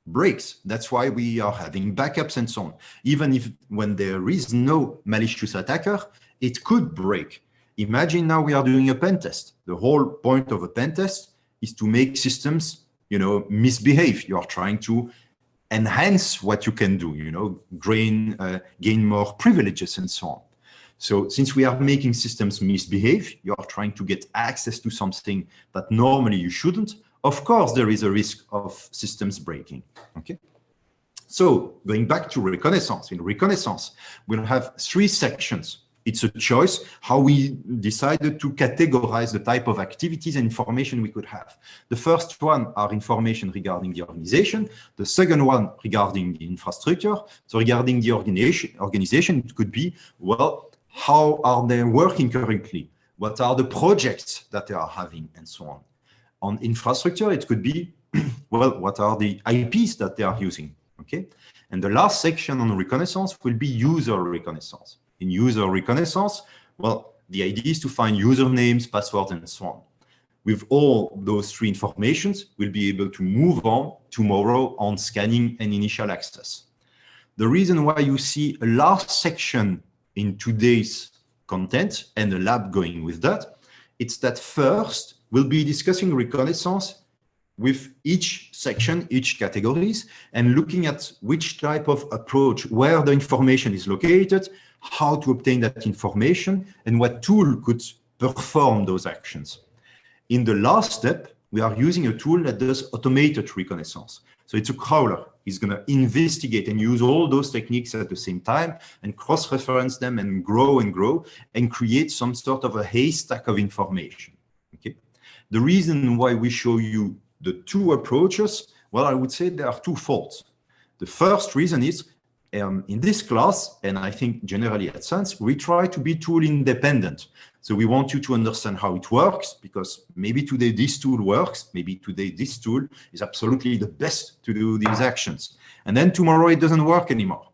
breaks. That's why we are having backups and so on. Even if when there is no malicious attacker, it could break. Imagine now we are doing a pen test. The whole point of a pen test is to make systems, misbehave. You are trying to enhance what you can do, gain more privileges and so on. So since we are making systems misbehave, you are trying to get access to something that normally you shouldn't. Of course, there is a risk of systems breaking, okay? So going back to reconnaissance, in reconnaissance, we'll have 3 sections. It's a choice how we decided to categorize the type of activities and information we could have. The first one are information regarding the organization. The second one regarding the infrastructure. So regarding the organization, it could be, well, how are they working currently? What are the projects that they are having and so on. On infrastructure, it could be, well, what are the IPs that they are using, okay? And the last section on reconnaissance will be user reconnaissance. In user reconnaissance, well, the idea is to find usernames, passwords, and so on. With all those 3 informations, we'll be able to move on tomorrow on scanning and initial access. The reason why you see a last section in today's content and a lab going with that, it's that first, we'll be discussing reconnaissance with each section, each categories, and looking at which type of approach, where the information is located, how to obtain that information, and what tool could perform those actions. In the last step, we are using a tool that does automated reconnaissance. So it's a crawler. It's going to investigate and use all those techniques at the same time and cross-reference them and grow and create some sort of a haystack of information. Okay. The reason why we show you the 2 approaches, well, I would say there are 2 faults. The first reason is in this class, and I think generally at SANS, we try to be tool independent. So we want you to understand how it works, because maybe today this tool works, maybe today this tool is absolutely the best to do these actions. And then tomorrow it doesn't work anymore.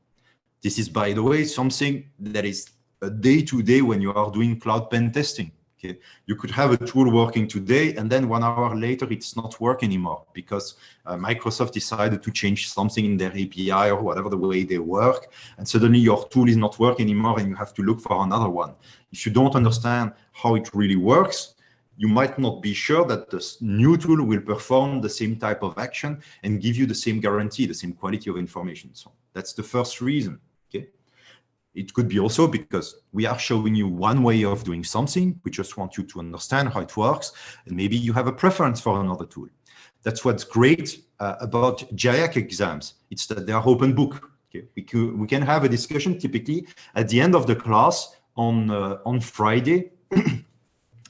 This is, by the way, something that is a day-to-day when you are doing cloud pen testing. Okay. You could have a tool working today, and then 1 hour later, it's not working anymore because Microsoft decided to change something in their API or whatever the way they work, and suddenly your tool is not working anymore and you have to look for another one. If you don't understand how it really works, you might not be sure that this new tool will perform the same type of action and give you the same guarantee, the same quality of information. So that's the first reason. Okay. It could be also because we are showing you one way of doing something. We just want you to understand how it works. And maybe you have a preference for another tool. That's what's great about JIAC exams. It's that they are open book. Okay? We can have a discussion typically at the end of the class on Friday.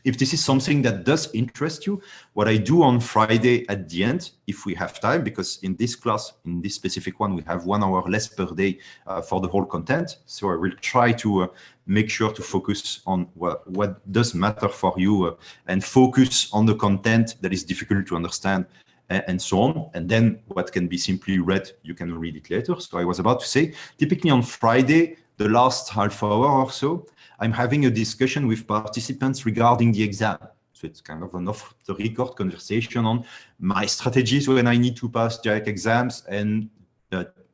If this is something that does interest you, what I do on Friday at the end, if we have time, because in this class, in this specific one, we have 1 hour less per day for the whole content. So I will try to make sure to focus on what does matter for you and focus on the content that is difficult to understand and so on. And then what can be simply read, you can read it later. So I was about to say, typically on Friday, the last half hour or so, I'm having a discussion with participants regarding the exam. So it's kind of an off-the-record conversation on my strategies when I need to pass JIAC exams and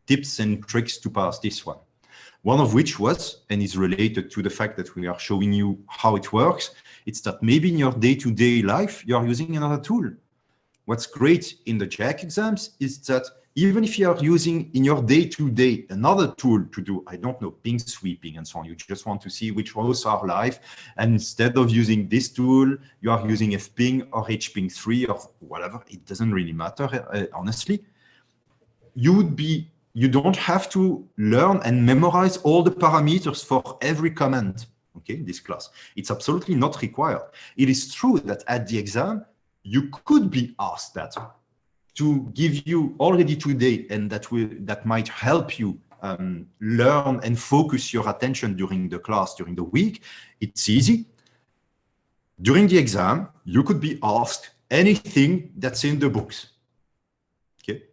tips and tricks to pass this one. One of which was, and is related to the fact that we are showing you how it works, it's that maybe in your day-to-day life, you are using another tool. What's great in the JIAC exams is that even if you are using in your day-to-day another tool to do, I don't know, ping sweeping and so on, you just want to see which rows are live. And instead of using this tool, you are using fping or hping3 or whatever. It doesn't really matter, honestly. You don't have to learn and memorize all the parameters for every command, okay, in this class. It's absolutely not required. It is true that at the exam, you could be asked that. to give you already today, and that might help you learn and focus your attention during the class, during the week. It's easy. During the exam, you could be asked anything that's in the books. Okay.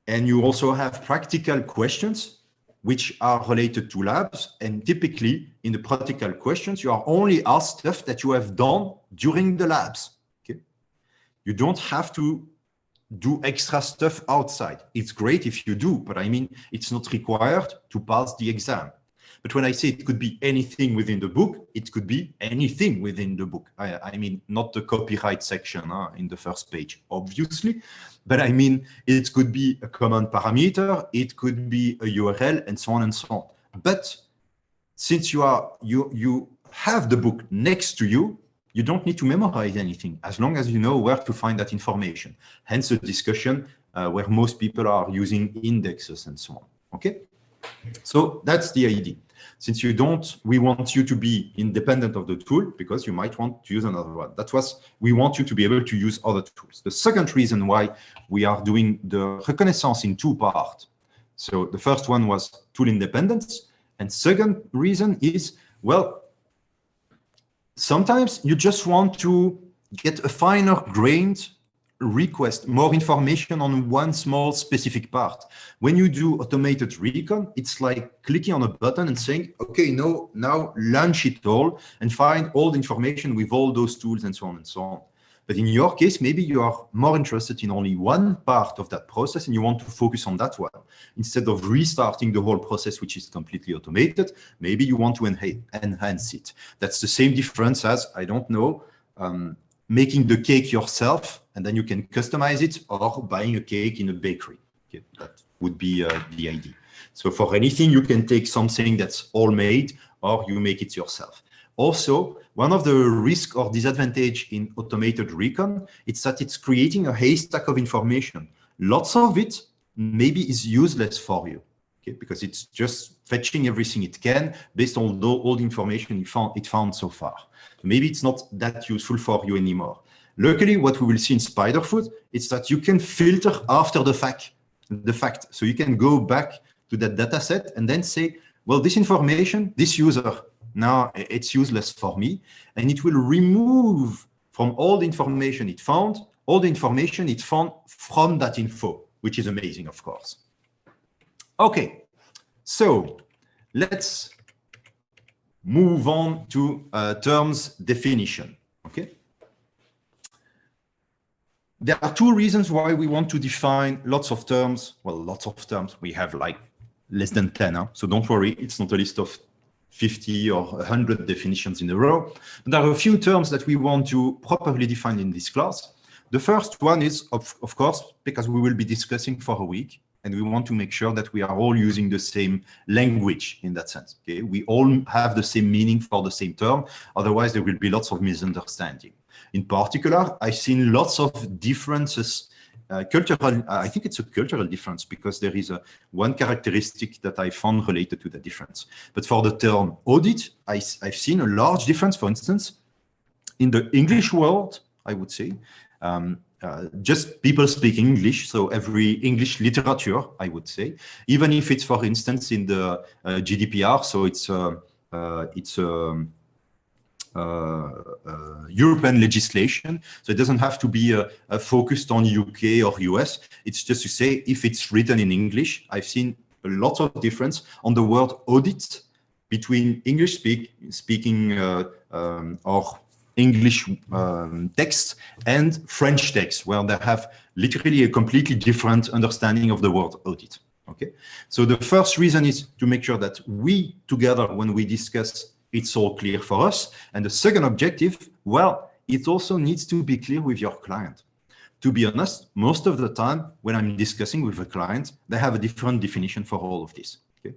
And you also have practical questions which are related to labs. And typically in the practical questions, you are only asked stuff that you have done during the labs. Okay. You don't have to do extra stuff outside. It's great if you do, but I mean, it's not required to pass the exam. But when I say it could be anything within the book, it could be anything within the book. I mean, not the copyright section in the first page, obviously, but I mean, it could be a common parameter, it could be a URL, and so on and so on. But since you have the book next to you, you don't need to memorize anything as long as you know where to find that information. Hence the discussion where most people are using indexes and so on. Okay, so that's the idea. Since we want you to be independent of the tool because you might want to use another one. We want you to be able to use other tools. The second reason why we are doing the reconnaissance in two parts. So the first one was tool independence. And second reason is, well, sometimes you just want to get a finer grained request, more information on one small specific part. When you do automated recon, it's like clicking on a button and saying, okay, no, now launch it all and find all the information with all those tools and so on and so on. But in your case, maybe you are more interested in only one part of that process and you want to focus on that one. Instead of restarting the whole process, which is completely automated, maybe you want to enhance it. That's the same difference as, I don't know, making the cake yourself, and then you can customize it, or buying a cake in a bakery. Okay, that would be the idea. So for anything, you can take something that's all made, or you make it yourself. Also, one of the risks or disadvantage in automated recon, it's that it's creating a haystack of information. Lots of it maybe is useless for you, okay, because it's just fetching everything it can based on all the information it found so far. Maybe it's not that useful for you anymore. Luckily, what we will see in Spiderfoot is that you can filter after the fact. So you can go back to that data set and then say, well, this information, this user, now it's useless for me. And it will remove from all the information it found, all the information it found from that info, which is amazing, of course. Okay, so let's move on to terms definition, okay? There are two reasons why we want to define lots of terms. Well, lots of terms, we have like less than 10, huh? So don't worry, it's not a list of 50 or 100 definitions in a row. But there are a few terms that we want to properly define in this class. The first one is, of course, because we will be discussing for a week, and we want to make sure that we are all using the same language in that sense. Okay, we all have the same meaning for the same term. Otherwise, there will be lots of misunderstanding. In particular, I've seen lots of differences, cultural. I think it's a cultural difference because there is one characteristic that I found related to the difference. But for the term audit, I've seen a large difference. For instance, in the English world, I would say. Just people speaking English, so every English literature, I would say, even if it's, for instance, in the GDPR, so it's European legislation, so it doesn't have to be focused on UK or US. It's just to say if it's written in English. I've seen a lot of difference on the word audit between English speaking or English text and French text, where they have literally a completely different understanding of the word audit. Okay, so the first reason is to make sure that we together, when we discuss, it's all clear for us. And the second objective, well, it also needs to be clear with your client. To be honest, most of the time when I'm discussing with a client, they have a different definition for all of this. Okay,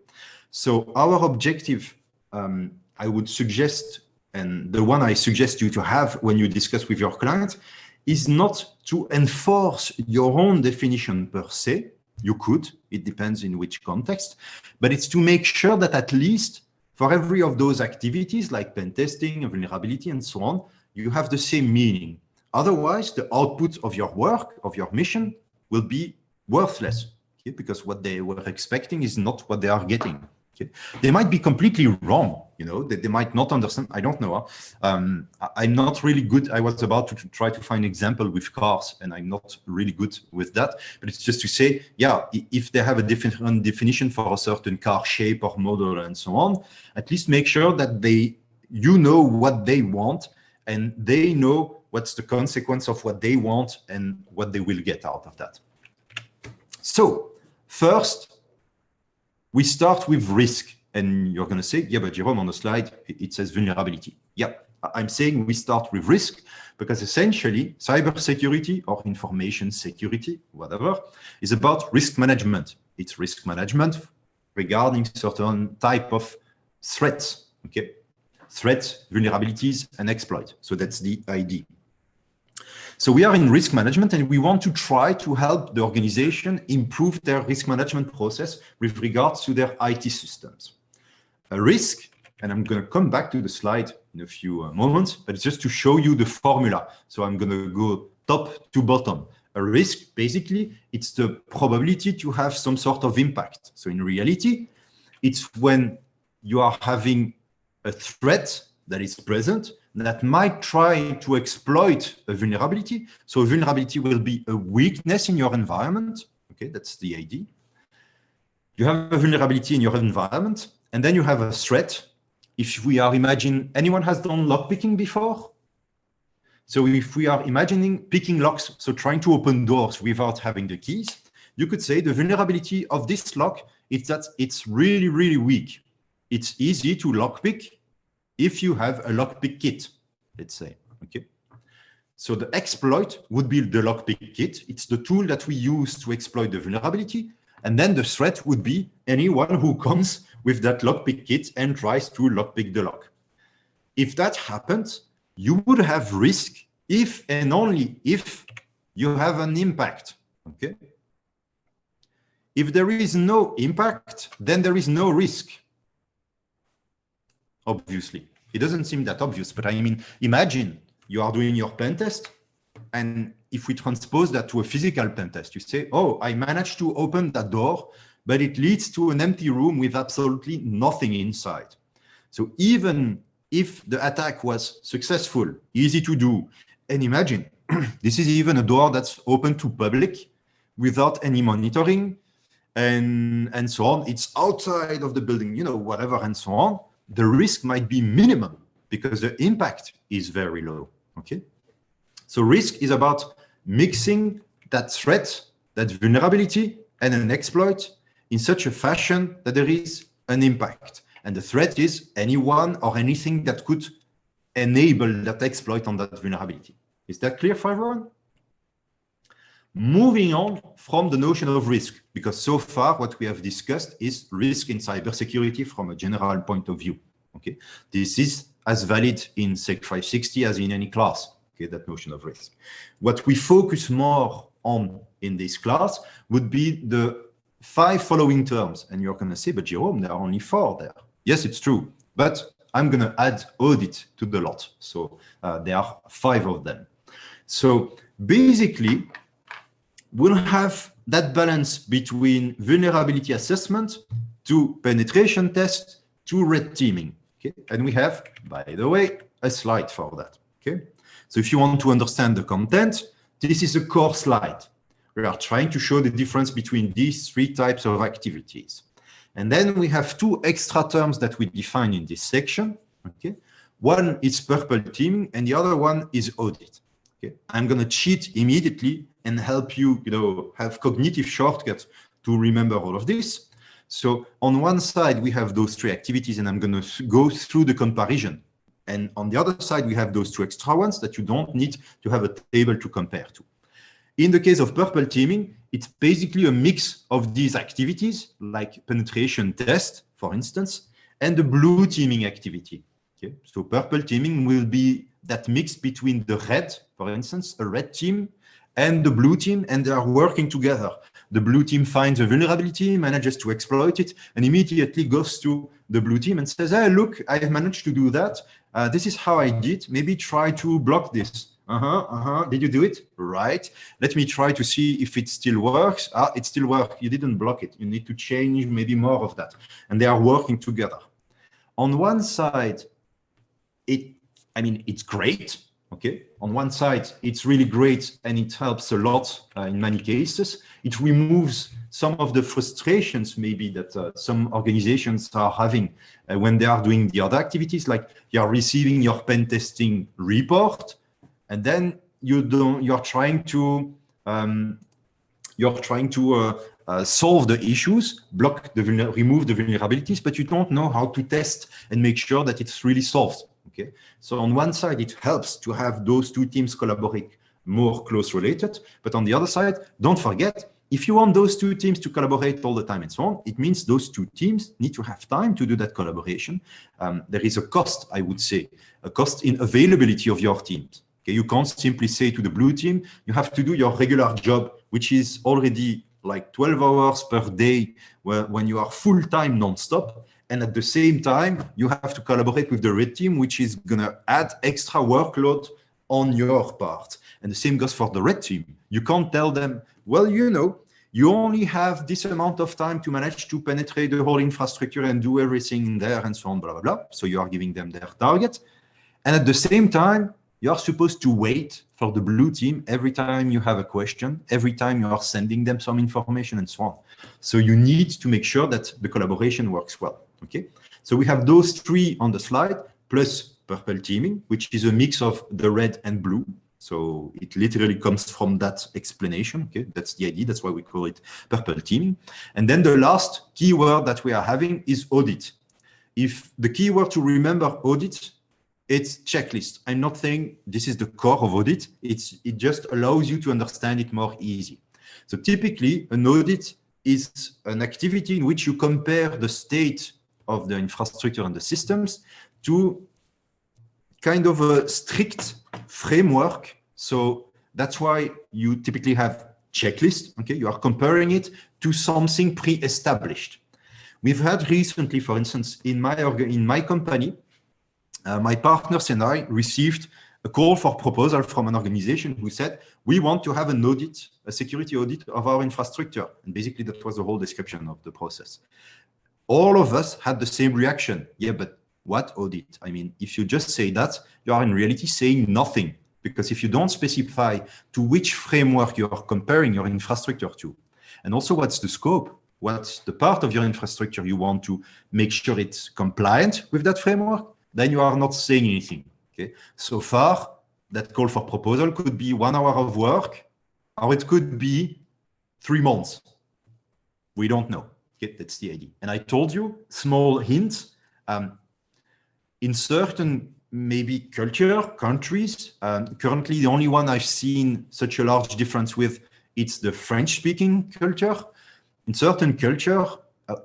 so our objective, I would suggest, and the one I suggest you to have when you discuss with your client, is not to enforce your own definition per se. You could, it depends in which context, but it's to make sure that at least for every of those activities like pen testing, vulnerability, and so on, you have the same meaning. Otherwise, the output of your work, of your mission, will be worthless, okay? Because what they were expecting is not what they are getting. Okay? They might be completely wrong, you know, they might not understand. I don't know. I'm not really good. I was about to try to find an example with cars, and I'm not really good with that. But it's just to say, yeah, if they have a different definition for a certain car shape or model and so on, at least make sure that you know what they want, and they know what's the consequence of what they want and what they will get out of that. So first, we start with risk, and you're going to say, yeah, but Jerome, on the slide, it says vulnerability. Yeah, I'm saying we start with risk because essentially cybersecurity or information security, whatever, is about risk management. It's risk management regarding certain type of threats, okay? Threats, vulnerabilities, and exploit. So that's the idea. So we are in risk management, and we want to try to help the organization improve their risk management process with regards to their IT systems. A risk, and I'm going to come back to the slide in a few moments, but it's just to show you the formula. So I'm going to go top to bottom. A risk, basically, it's the probability to have some sort of impact. So in reality, it's when you are having a threat that is present that might try to exploit a vulnerability. So a vulnerability will be a weakness in your environment. Okay, that's the idea. You have a vulnerability in your environment, and then you have a threat. If we are imagining, anyone has done lockpicking before? So if we are imagining picking locks, so trying to open doors without having the keys, you could say the vulnerability of this lock is that it's really, really weak. It's easy to lockpick if you have a lockpick kit, let's say, okay? So the exploit would be the lockpick kit. It's the tool that we use to exploit the vulnerability. And then the threat would be anyone who comes with that lockpick kit and tries to lockpick the lock. If that happens, you would have risk if and only if you have an impact, okay? If there is no impact, then there is no risk. Obviously, it doesn't seem that obvious, but I mean, imagine you are doing your pen test, and if we transpose that to a physical pen test, you say, oh, I managed to open that door, but it leads to an empty room with absolutely nothing inside. So even if the attack was successful, easy to do, and imagine, this is even a door that's open to public without any monitoring and so on. It's outside of the building, you know, whatever, and so on. The risk might be minimum because the impact is very low, okay? So risk is about mixing that threat, that vulnerability, and an exploit in such a fashion that there is an impact. And the threat is anyone or anything that could enable that exploit on that vulnerability. Is that clear for everyone? Moving on from the notion of risk, because so far what we have discussed is risk in cybersecurity from a general point of view. Okay, this is as valid in SEC 560 as in any class. Okay, that notion of risk. What we focus more on in this class would be the 5 following terms, and you're going to say, but Jerome, there are only 4 there. Yes, it's true, but I'm going to add audit to the lot. So there are 5 of them. So basically, we'll have that balance between vulnerability assessment to penetration test to red teaming. Okay? And we have, by the way, a slide for that. Okay? So if you want to understand the content, this is a core slide. We are trying to show the difference between these 3 types of activities. And then we have 2 extra terms that we define in this section. Okay? One is purple teaming and the other one is audit. Okay? I'm going to cheat immediately and help you, have cognitive shortcuts to remember all of this. So on one side, we have those 3 activities, and I'm going to go through the comparison. And on the other side, we have those 2 extra ones that you don't need to have a table to compare to. In the case of purple teaming, it's basically a mix of these activities, like penetration test, for instance, and the blue teaming activity. Okay? So purple teaming will be that mix between the red, for instance, a red team, and the blue team, and they are working together. The blue team finds a vulnerability, manages to exploit it, and immediately goes to the blue team and says, hey, look, I have managed to do that. This is how I did. Maybe try to block this. Did you do it? Right. Let me try to see if it still works. Ah, it still works. You didn't block it. You need to change maybe more of that. And they are working together. On one side, it's great. Okay. On one side, it's really great and it helps a lot in many cases. It removes some of the frustrations maybe that some organizations are having when they are doing the other activities, like you are receiving your pen testing report, and then you're trying to solve the issues, remove the vulnerabilities, but you don't know how to test and make sure that it's really solved. Okay, so on one side, it helps to have those two teams collaborate more close related, but on the other side, don't forget, if you want those two teams to collaborate all the time and so on, it means those two teams need to have time to do that collaboration. There is a cost, I would say, a cost in availability of your teams. Okay, you can't simply say to the blue team, you have to do your regular job, which is already like 12 hours per day when you are full-time non-stop. And at the same time, you have to collaborate with the red team, which is going to add extra workload on your part. And the same goes for the red team. You can't tell them, well, you only have this amount of time to manage to penetrate the whole infrastructure and do everything there and so on, blah, blah, blah. So you are giving them their target. And at the same time, you're supposed to wait for the blue team every time you have a question, every time you are sending them some information and so on. So you need to make sure that the collaboration works well. Okay, so we have those three on the slide, plus purple teaming, which is a mix of the red and blue. So it literally comes from that explanation. Okay, that's the idea. That's why we call it purple teaming. And then the last keyword that we are having is audit. If the keyword to remember audit, it's checklist. I'm not saying this is the core of audit. It just allows you to understand it more easy. So typically, an audit is an activity in which you compare the state of the infrastructure and the systems to kind of a strict framework. So that's why you typically have checklists. Okay, you are comparing it to something pre-established. We've had recently, for instance, in my company, my partners and I received a call for proposal from an organization who said, we want to have an audit, a security audit of our infrastructure. And basically that was the whole description of the process. All of us had the same reaction. Yeah, but what audit? I mean, if you just say that, you are in reality saying nothing. Because if you don't specify to which framework you are comparing your infrastructure to, and also what's the scope, what's the part of your infrastructure you want to make sure it's compliant with that framework, then you are not saying anything. Okay. So far, that call for proposal could be 1 hour of work, or it could be 3 months. We don't know. Okay, that's the idea. And I told you, small hint, in certain maybe countries, currently the only one I've seen such a large difference with, it's the French-speaking culture. In certain culture,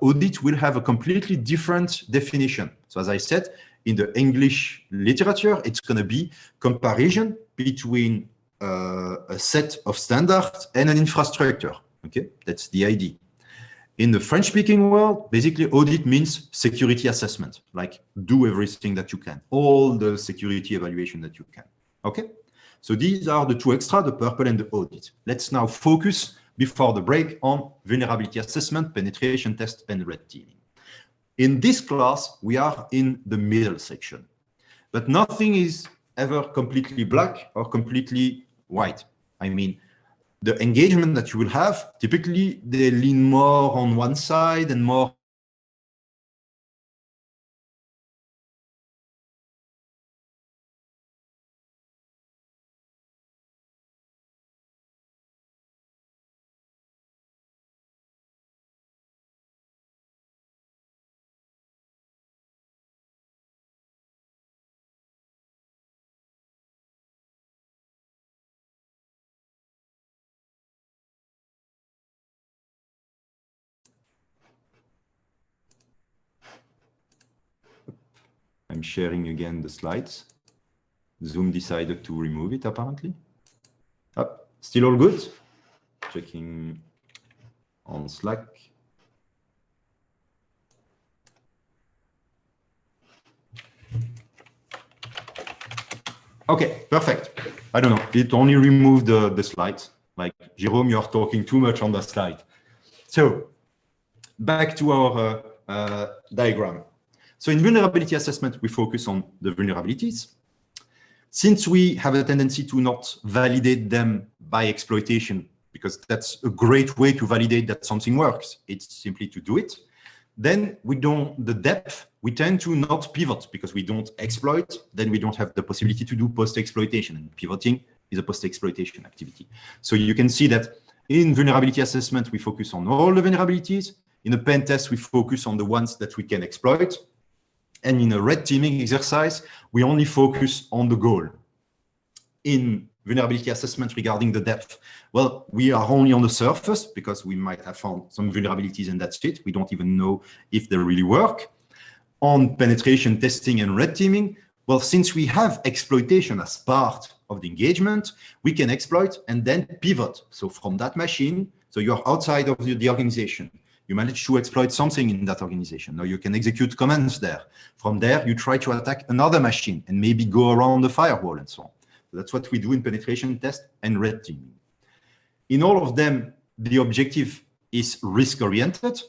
audit will have a completely different definition. So as I said, in the English literature, it's going to be comparison between a set of standards and an infrastructure. Okay, that's the idea. In the French-speaking world, basically audit means security assessment, like do everything that you can, all the security evaluation that you can. Okay, so these are the two extra, the purple and the audit. Let's now focus before the break on vulnerability assessment, penetration test, and red teaming. In this class, we are in the middle section, but nothing is ever completely black or completely white. I mean, the engagement that you will have, typically they lean more on one side and more I'm sharing again the slides. Zoom decided to remove it, apparently. Oh, still all good? Checking on Slack. Okay, perfect. I don't know, it only removed the slides. Like, Jérôme, you're talking too much on the slide. So back to our diagram. So in vulnerability assessment, we focus on the vulnerabilities. Since we have a tendency to not validate them by exploitation, because that's a great way to validate that something works, it's simply to do it, then the depth, we tend to not pivot because we don't exploit, then we don't have the possibility to do post-exploitation, and pivoting is a post-exploitation activity. So you can see that in vulnerability assessment, we focus on all the vulnerabilities. In a pen test, we focus on the ones that we can exploit. And in a red teaming exercise, we only focus on the goal. In vulnerability assessment regarding the depth, well, we are only on the surface because we might have found some vulnerabilities and that's it. We don't even know if they really work. On penetration testing and red teaming, well, since we have exploitation as part of the engagement, we can exploit and then pivot. So from that machine, so you're outside of the organization. You manage to exploit something in that organization. Now you can execute commands there. From there, you try to attack another machine and maybe go around the firewall and so on. So that's what we do in penetration test and red teaming. In all of them, the objective is risk-oriented,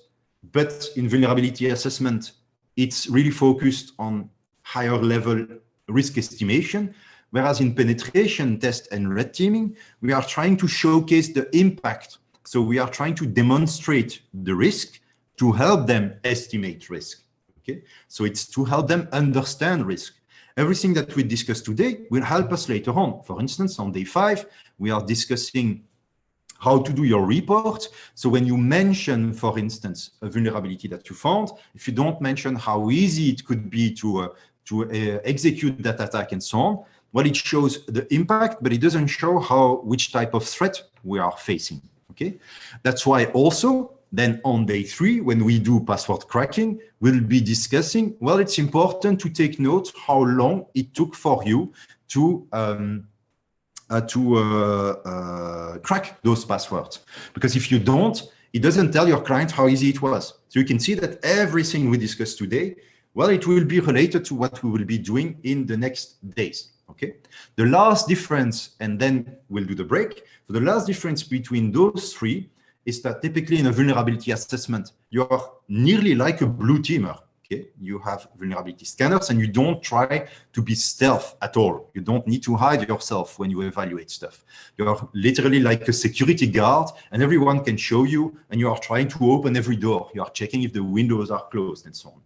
but in vulnerability assessment, it's really focused on higher level risk estimation, whereas in penetration test and red teaming, we are trying to showcase the impact. So we are trying to demonstrate the risk to help them estimate risk. Okay, so it's to help them understand risk. Everything that we discuss today will help us later on. For instance, on day 5, we are discussing how to do your report. So when you mention, for instance, a vulnerability that you found, if you don't mention how easy it could be to execute that attack and so on, well, it shows the impact, but it doesn't show which type of threat we are facing. Okay, that's why also then on day 3, when we do password cracking, we'll be discussing, well, it's important to take note how long it took for you to crack those passwords. Because if you don't, it doesn't tell your client how easy it was. So you can see that everything we discussed today, well, it will be related to what we will be doing in the next days. Okay. The last difference, and then we'll do the break. So the last difference between those 3 is that typically in a vulnerability assessment, you are nearly like a blue teamer. Okay, you have vulnerability scanners and you don't try to be stealth at all. You don't need to hide yourself when you evaluate stuff. You're literally like a security guard and everyone can show you and you are trying to open every door. You are checking if the windows are closed and so on.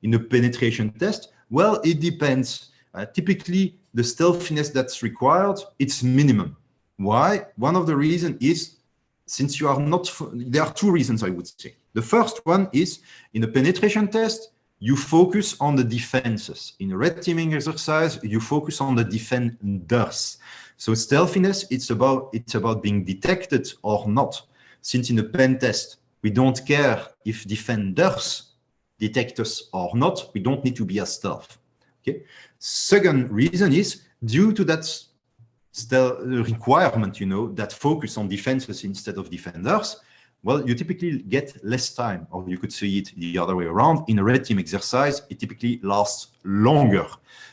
In a penetration test, well, it depends. Typically, the stealthiness that's required, it's minimum. Why? One of the reasons is, since you are not, there are 2 reasons I would say. The first one is, in a penetration test, you focus on the defenses. In a red teaming exercise, you focus on the defenders. So stealthiness, it's about being detected or not. Since in a pen test, we don't care if defenders detect us or not, we don't need to be as stealth. Okay. Second reason is, due to that requirement, that focus on defenses instead of defenders, well, you typically get less time, or you could see it the other way around. In a red team exercise, it typically lasts longer.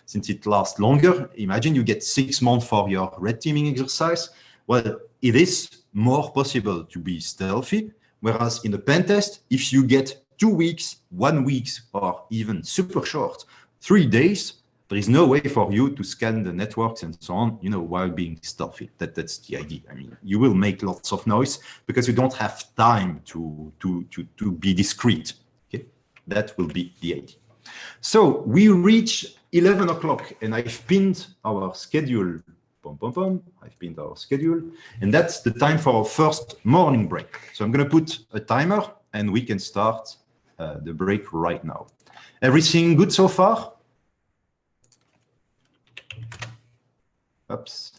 Since it lasts longer, imagine you get 6 months for your red teaming exercise. Well, it is more possible to be stealthy, whereas in a pen test, if you get 2 weeks, 1 week, or even super short, 3 days, there is no way for you to scan the networks and so on, while being stealthy. That's the idea. I mean, you will make lots of noise because you don't have time to be discreet. Okay, that will be the idea. So we reach 11 o'clock, and I've pinned our schedule. I've pinned our schedule, and that's the time for our first morning break. So I'm going to put a timer, and we can start the break right now. Everything good so far? Oops.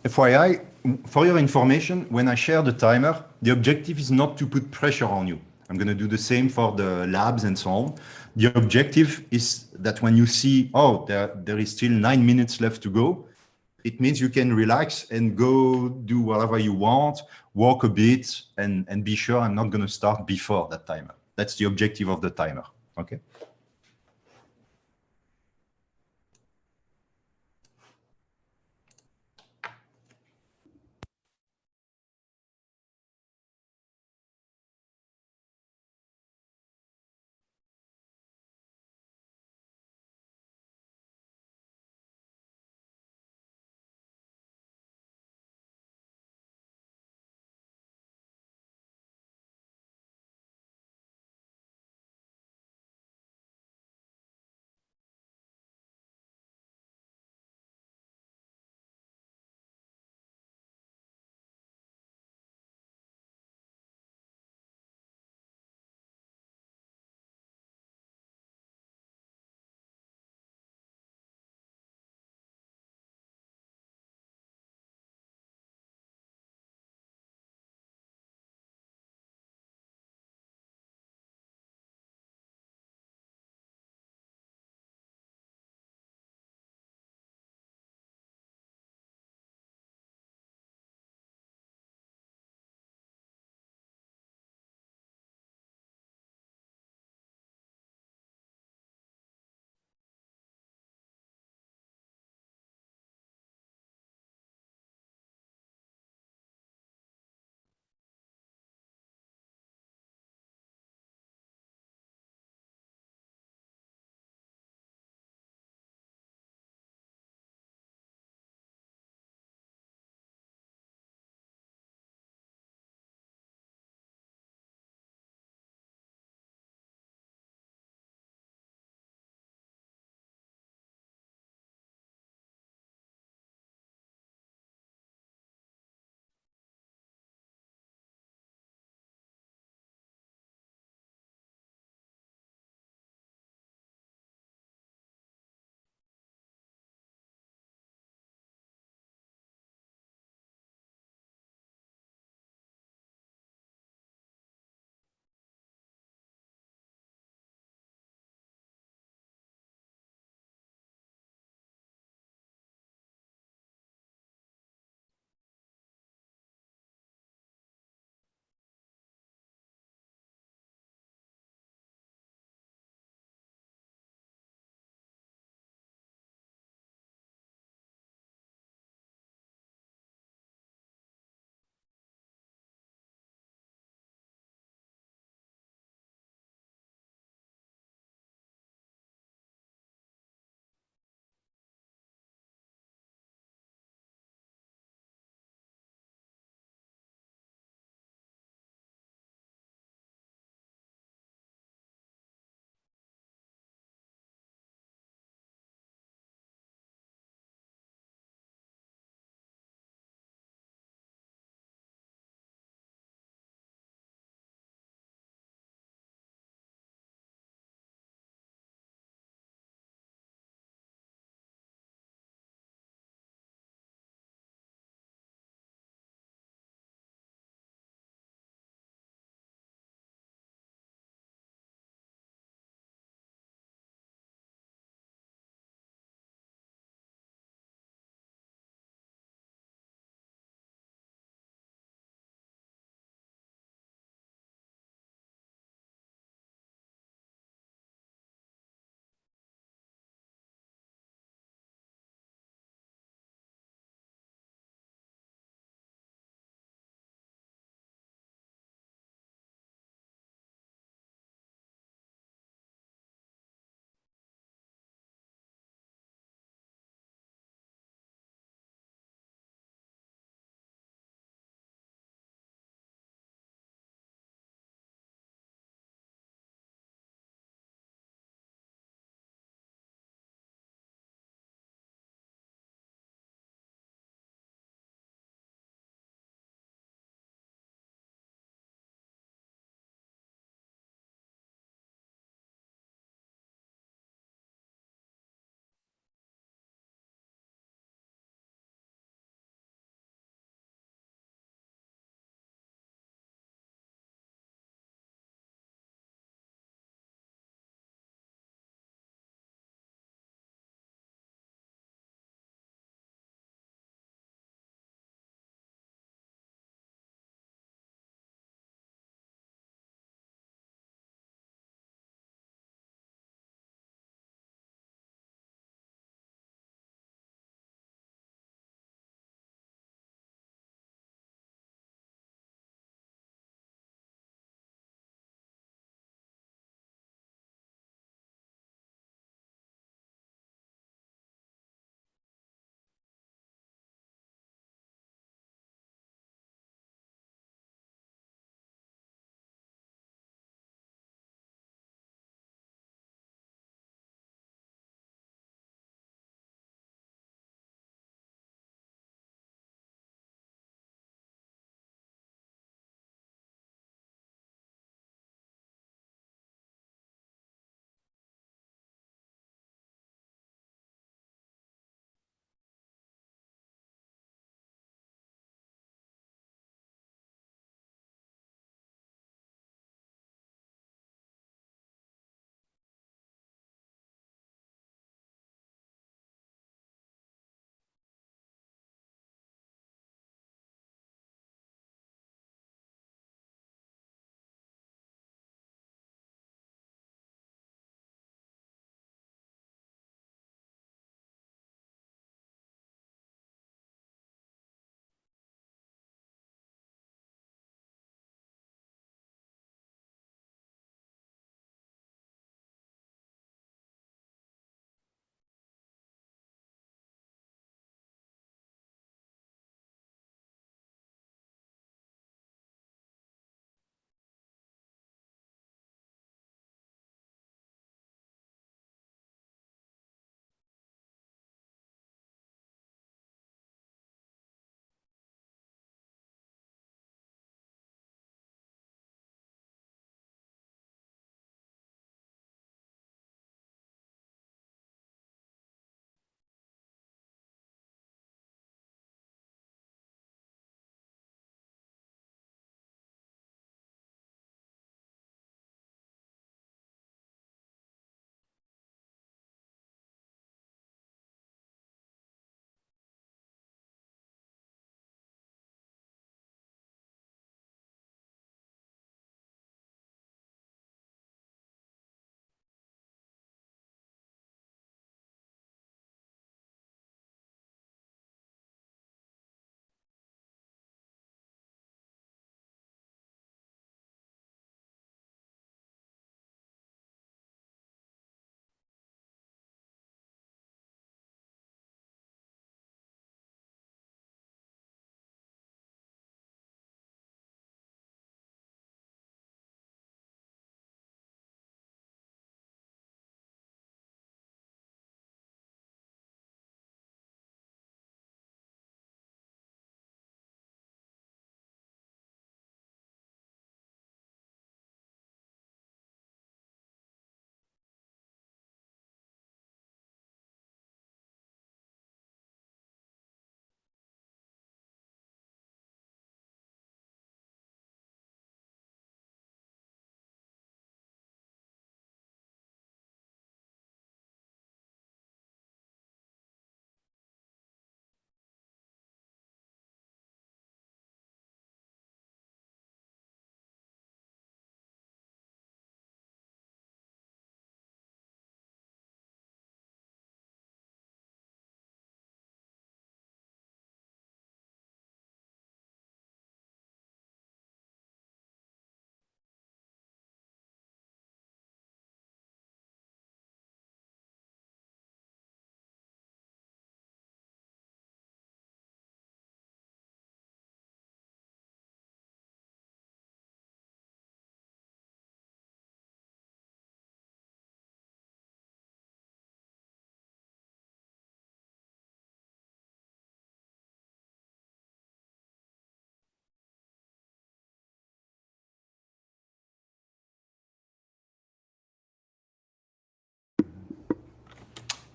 FYI, for your information, when I share the timer, the objective is not to put pressure on you. I'm going to do the same for the labs and so on. The objective is that when you see, oh, there is still 9 minutes left to go, it means you can relax and go do whatever you want, walk a bit, and be sure I'm not going to start before that timer. That's the objective of the timer. Okay.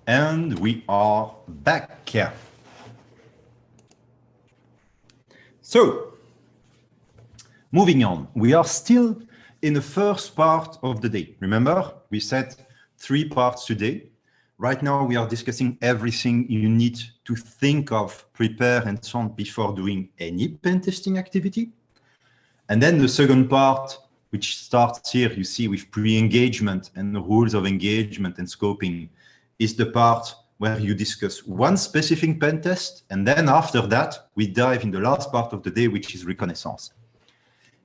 And we are back. So, moving on, we are still in the first part of the day. Remember, we said 3 parts today. Right now, we are discussing everything you need to think of, prepare, and so on before doing any pen testing activity. And then the second part, which starts here, you see, with pre-engagement and the rules of engagement and scoping, is the part where you discuss one specific pen test. And then after that, we dive in the last part of the day, which is reconnaissance.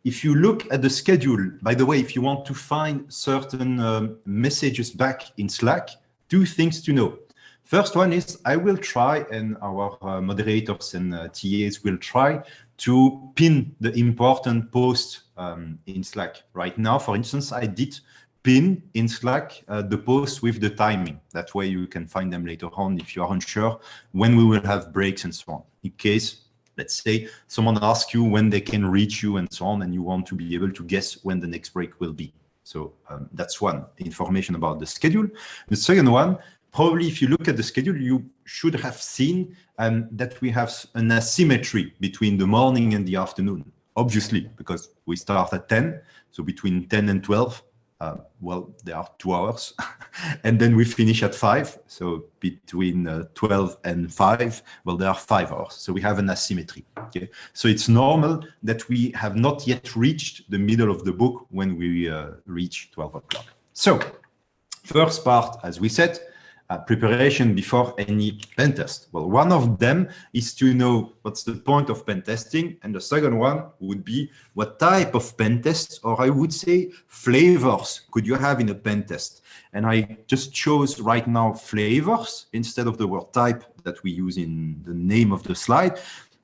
If you look at the schedule, by the way, if you want to find certain messages back in Slack, 2 things to know. First one is I will try, and our moderators and TAs will try to pin the important post in Slack. Right now, for instance, I did pin in Slack the post with the timing. That way you can find them later on if you are unsure when we will have breaks and so on. In case, let's say, someone asks you when they can reach you and so on, and you want to be able to guess when the next break will be. So that's one information about the schedule. The second one, probably if you look at the schedule, you should have seen that we have an asymmetry between the morning and the afternoon, obviously, because we start at 10. So between 10 and 12, well, there are 2 hours. And then we finish at 5. So between 12 and 5, well, there are 5 hours. So we have an asymmetry. Okay. So it's normal that we have not yet reached the middle of the book when we reach 12 o'clock. So first part, as we said, preparation before any pen test. Well, one of them is to know what's the point of pen testing, and the second one would be what type of pen tests, or I would say flavors, could you have in a pen test? And I just chose right now flavors instead of the word type that we use in the name of the slide,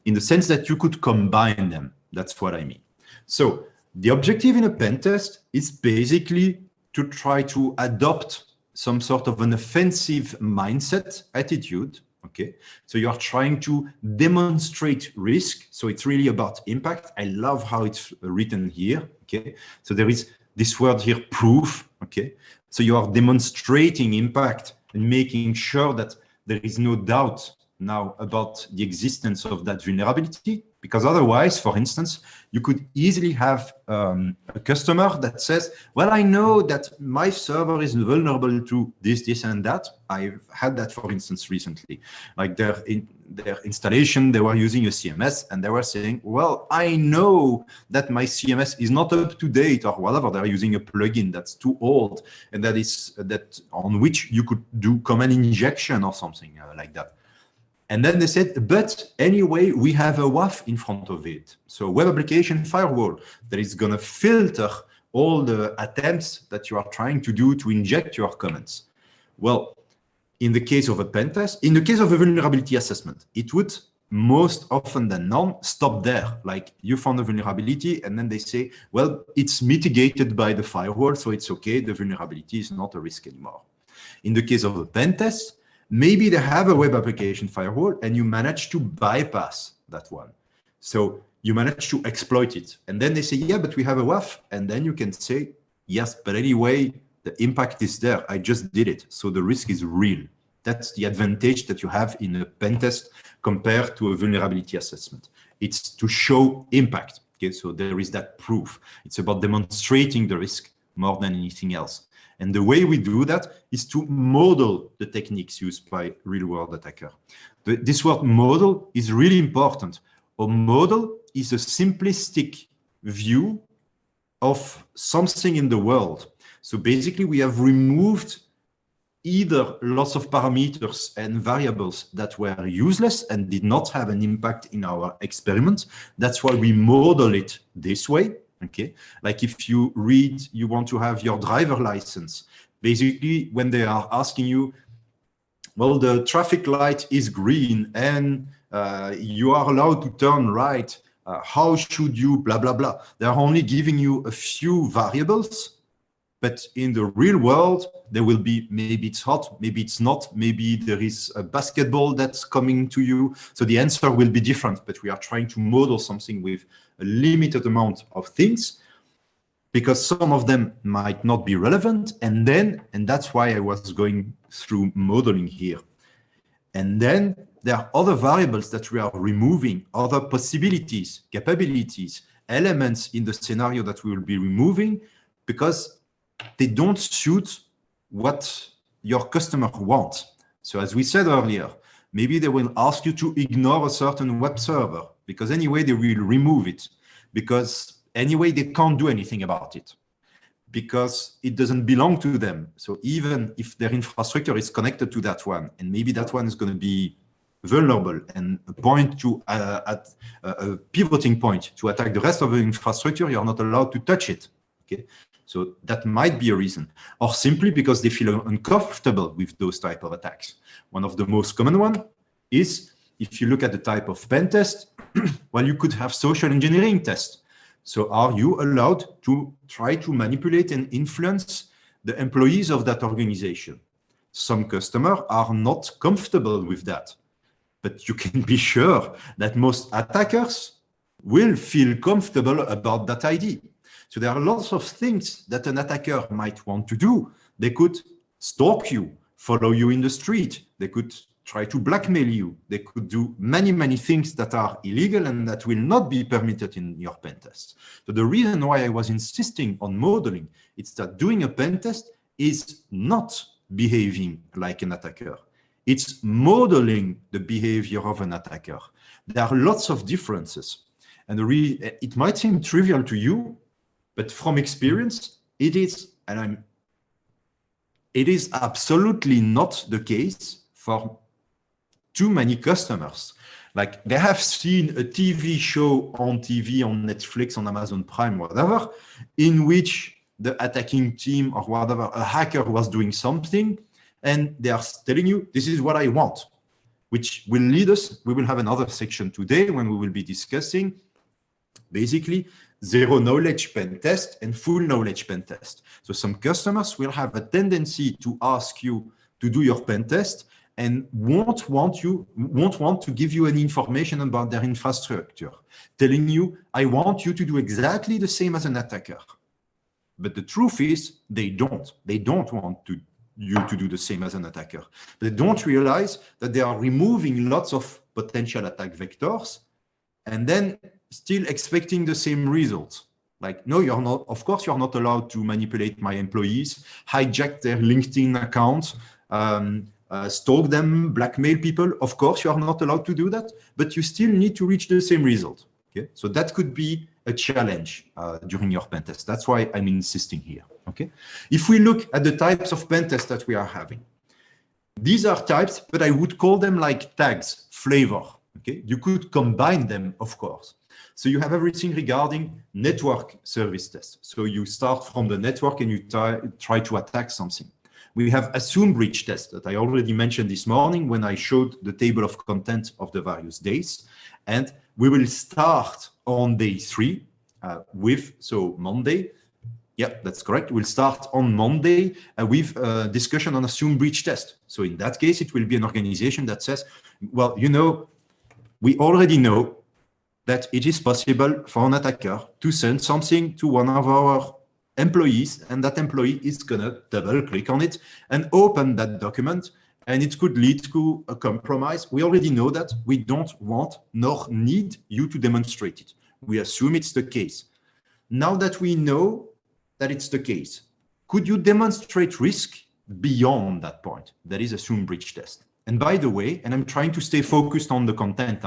in the sense that you could combine them. That's what I mean. So the objective in a pen test is basically to try to adopt some sort of an offensive mindset attitude. Okay, so you are trying to demonstrate risk. So it's really about impact. I love how it's written here. Okay, so there is this word here, proof. Okay, so you are demonstrating impact and making sure that there is no doubt now about the existence of that vulnerability. Because otherwise, for instance, you could easily have a customer that says, well, I know that my server is vulnerable to this, and that. I've had that, for instance, recently. Like their installation, they were using a CMS, and they were saying, well, I know that my CMS is not up to date or whatever. They're using a plugin that's too old, and that on which you could do command injection or something like that. And then they said, but anyway, we have a WAF in front of it. So web application firewall that is going to filter all the attempts that you are trying to do to inject your comments. Well, in the case of a pen test, in the case of a vulnerability assessment, it would most often than not stop there. Like you found a vulnerability and then they say, well, it's mitigated by the firewall, so it's okay. The vulnerability is not a risk anymore. In the case of a pen test, maybe they have a web application firewall and you manage to bypass that one. So you manage to exploit it. And then they say, yeah, but we have a WAF. And then you can say, yes, but anyway, the impact is there. I just did it. So the risk is real. That's the advantage that you have in a pen test compared to a vulnerability assessment. It's to show impact. Okay, so there is that proof. It's about demonstrating the risk more than anything else. And the way we do that is to model the techniques used by real-world attacker. This word model is really important. A model is a simplistic view of something in the world. So basically, we have removed either lots of parameters and variables that were useless and did not have an impact in our experiment. That's why we model it this way. Okay, like if you read, you want to have your driver license. Basically, when they are asking you, well, the traffic light is green and you are allowed to turn right. How should you blah, blah, blah. They're only giving you a few variables, but in the real world, there will be, maybe it's hot, maybe it's not, maybe there is a basketball that's coming to you. So the answer will be different, but we are trying to model something with a limited amount of things. because some of them might not be relevant. And that's why I was going through modeling here. And then there are other variables that we are removing, other possibilities, capabilities, elements in the scenario that we will be removing because they don't suit what your customer wants. So as we said earlier, maybe they will ask you to ignore a certain web server because anyway, they will remove it because anyway, they can't do anything about it because it doesn't belong to them. So even if their infrastructure is connected to that one, and maybe that one is going to be vulnerable and point to at a pivoting point to attack the rest of the infrastructure, you're not allowed to touch it. Okay, so that might be a reason, or simply because they feel uncomfortable with those type of attacks. One of the most common one is if you look at the type of pen test, well, you could have social engineering tests. So are you allowed to try to manipulate and influence the employees of that organization? Some customers are not comfortable with that, but you can be sure that most attackers will feel comfortable about that idea. So there are lots of things that an attacker might want to do. They could stalk you, follow you in the street. They could try to blackmail you. They could do many, many things that are illegal and that will not be permitted in your pen test. So the reason why I was insisting on modeling, it's that doing a pen test is not behaving like an attacker. It's modeling the behavior of an attacker. There are lots of differences. And it might seem trivial to you, but from experience, it is, it is absolutely not the case for too many customers. Like they have seen a TV show on TV, on Netflix, on Amazon Prime, whatever, in which the attacking team or whatever, a hacker was doing something, and they are telling you, this is what I want, which will lead us, we will have another section today when we will be discussing basically zero knowledge pen test and full knowledge pen test. So some customers will have a tendency to ask you to do your pen test and won't want to give you any information about their infrastructure, telling you, I want you to do exactly the same as an attacker. But the truth is, they don't want you to do the same as an attacker. They don't realize that they are removing lots of potential attack vectors and then still expecting the same results. Like, no, you're not, of course, you're not allowed to manipulate my employees, hijack their LinkedIn account, stalk them, blackmail people. Of course, you are not allowed to do that, but you still need to reach the same result. Okay, so that could be a challenge during your pen test. That's why I'm insisting here. Okay, if we look at the types of pen tests that we are having, these are types, but I would call them like tags, flavor. Okay, you could combine them, of course. So you have everything regarding network service tests. So you start from the network and you try to attack something. We have assume breach test that I already mentioned this morning when I showed the table of content of the various days. And we will start on day 3 so Monday. Yeah, that's correct. We'll start on Monday with a discussion on assume breach test. So in that case, it will be an organization that says, well, you know, we already know that it is possible for an attacker to send something to one of our employees, and that employee is going to double click on it and open that document, and it could lead to a compromise. We already know that. We don't want nor need you to demonstrate it. We assume it's the case. Now that we know that it's the case, could you demonstrate risk beyond that point? That is assume breach test. And by the way, and I'm trying to stay focused on the content,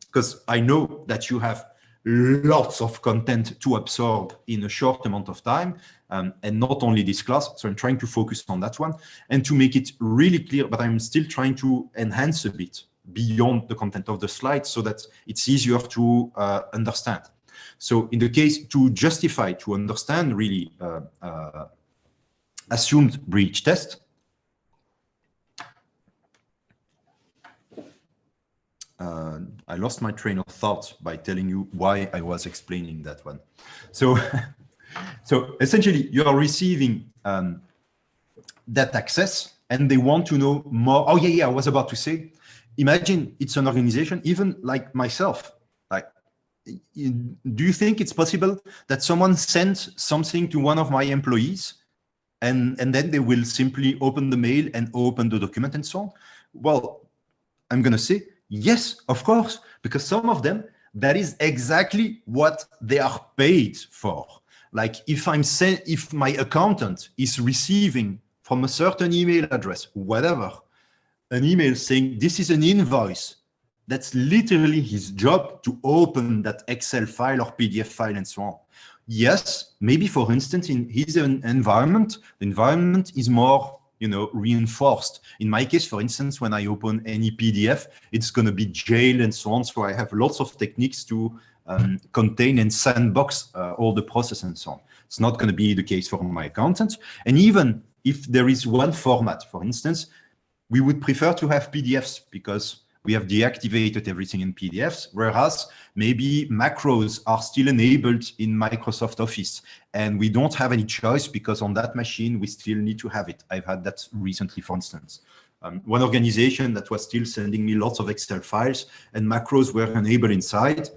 because I know that you have lots of content to absorb in a short amount of time, and not only this class. So I'm trying to focus on that one and to make it really clear, but I'm still trying to enhance a bit beyond the content of the slide so that it's easier to understand. So in the case to justify, to understand really assumed breach test, I lost my train of thought by telling you why I was explaining that one. So, so essentially, you are receiving that access, and they want to know more. Oh yeah, I was about to say. Imagine it's an organization, even like myself. Like do you think it's possible that someone sends something to one of my employees and then they will simply open the mail and open the document and so on? Well, I'm going to say, yes, of course, because some of them, that is exactly what they are paid for. Like if my accountant is receiving from a certain email address, whatever, an email saying this is an invoice, that's literally his job to open that Excel file or PDF file and so on. Yes, maybe for instance, in his environment, the environment is more, reinforced. In my case, for instance, when I open any PDF, it's going to be jail and so on. So I have lots of techniques to contain and sandbox all the process and so on. It's not going to be the case for my accountant. And even if there is one format, for instance, we would prefer to have PDFs because we have deactivated everything in PDFs, whereas maybe macros are still enabled in Microsoft Office. And we don't have any choice because on that machine, we still need to have it. I've had that recently, for instance. One organization that was still sending me lots of Excel files and macros were enabled inside.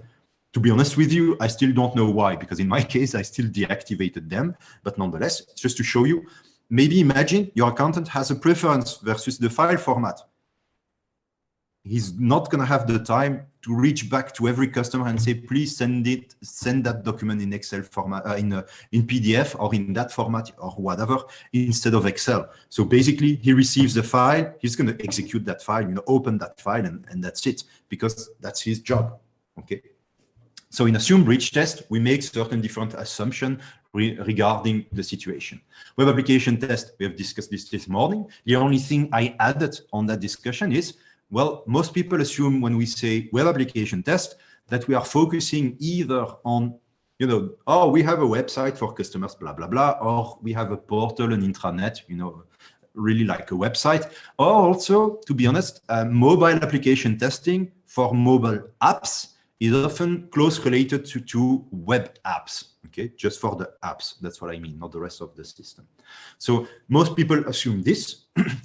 To be honest with you, I still don't know why, because in my case, I still deactivated them. But nonetheless, just to show you, maybe imagine your accountant has a preference versus the file format. He's not going to have the time to reach back to every customer and say, please send that document in Excel format, in PDF or in that format or whatever, instead of Excel. So basically, he receives the file, he's going to execute that file, open that file, and that's it, because that's his job. Okay. So in Assume Breach Test, we make certain different assumptions regarding the situation. Web application test, we have discussed this morning. The only thing I added on that discussion is, well, most people assume when we say web application test that we are focusing either on, oh, we have a website for customers, blah, blah, blah, or we have a portal, an intranet, really like a website, or also, to be honest, mobile application testing for mobile apps is often close related to web apps, okay? Just for the apps, that's what I mean, not the rest of the system. So most people assume this,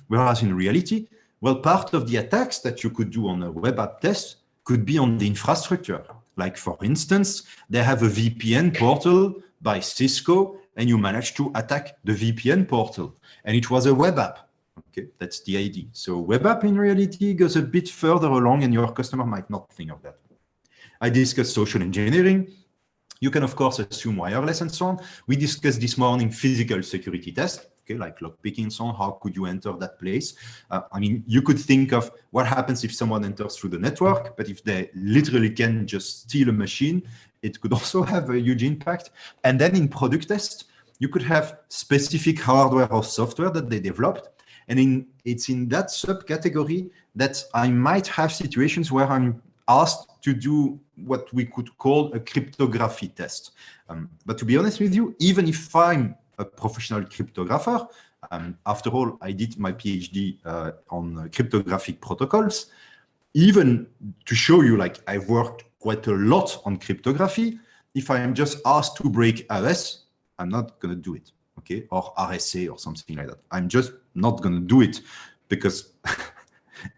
whereas in reality, well, part of the attacks that you could do on a web app test could be on the infrastructure. Like, for instance, they have a VPN portal by Cisco, and you manage to attack the VPN portal. And it was a web app. Okay, that's the idea. So web app in reality goes a bit further along, and your customer might not think of that. I discussed social engineering. You can, of course, assume wireless and so on. We discussed this morning physical security test. Okay, like lockpicking and so on, how could you enter that place? I mean, you could think of what happens if someone enters through the network, but if they literally can just steal a machine, it could also have a huge impact. And then in product test, you could have specific hardware or software that they developed. And it's in that subcategory that I might have situations where I'm asked to do what we could call a cryptography test. But to be honest with you, even if I'm a professional cryptographer. After all, I did my PhD on cryptographic protocols. Even to show you, like, I've worked quite a lot on cryptography. If I am just asked to break RS, I'm not going to do it, okay? Or RSA or something like that. I'm just not going to do it because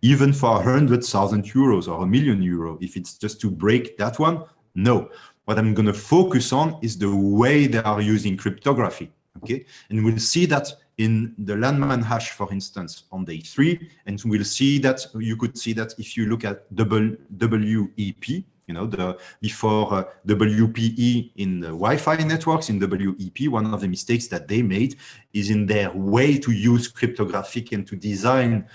even for 100,000 euros or €1 million, if it's just to break that one, no. What I'm going to focus on is the way they are using cryptography. Okay, and we'll see that in the landman hash, for instance, on day 3, and we'll see that you could see that if you look at WEP, before WPE in the Wi-Fi networks, in WEP, one of the mistakes that they made is in their way to use cryptographic and to design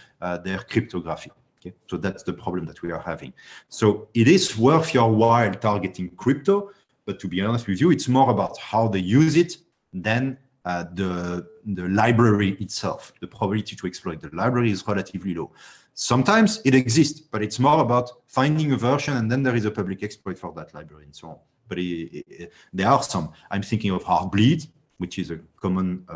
their cryptography. Okay, so that's the problem that we are having. So it is worth your while targeting crypto, but to be honest with you, it's more about how they use it than the library itself. The probability to exploit the library is relatively low. Sometimes it exists, but it's more about finding a version and then there is a public exploit for that library and so on. But there are some. I'm thinking of Heartbleed, which is a common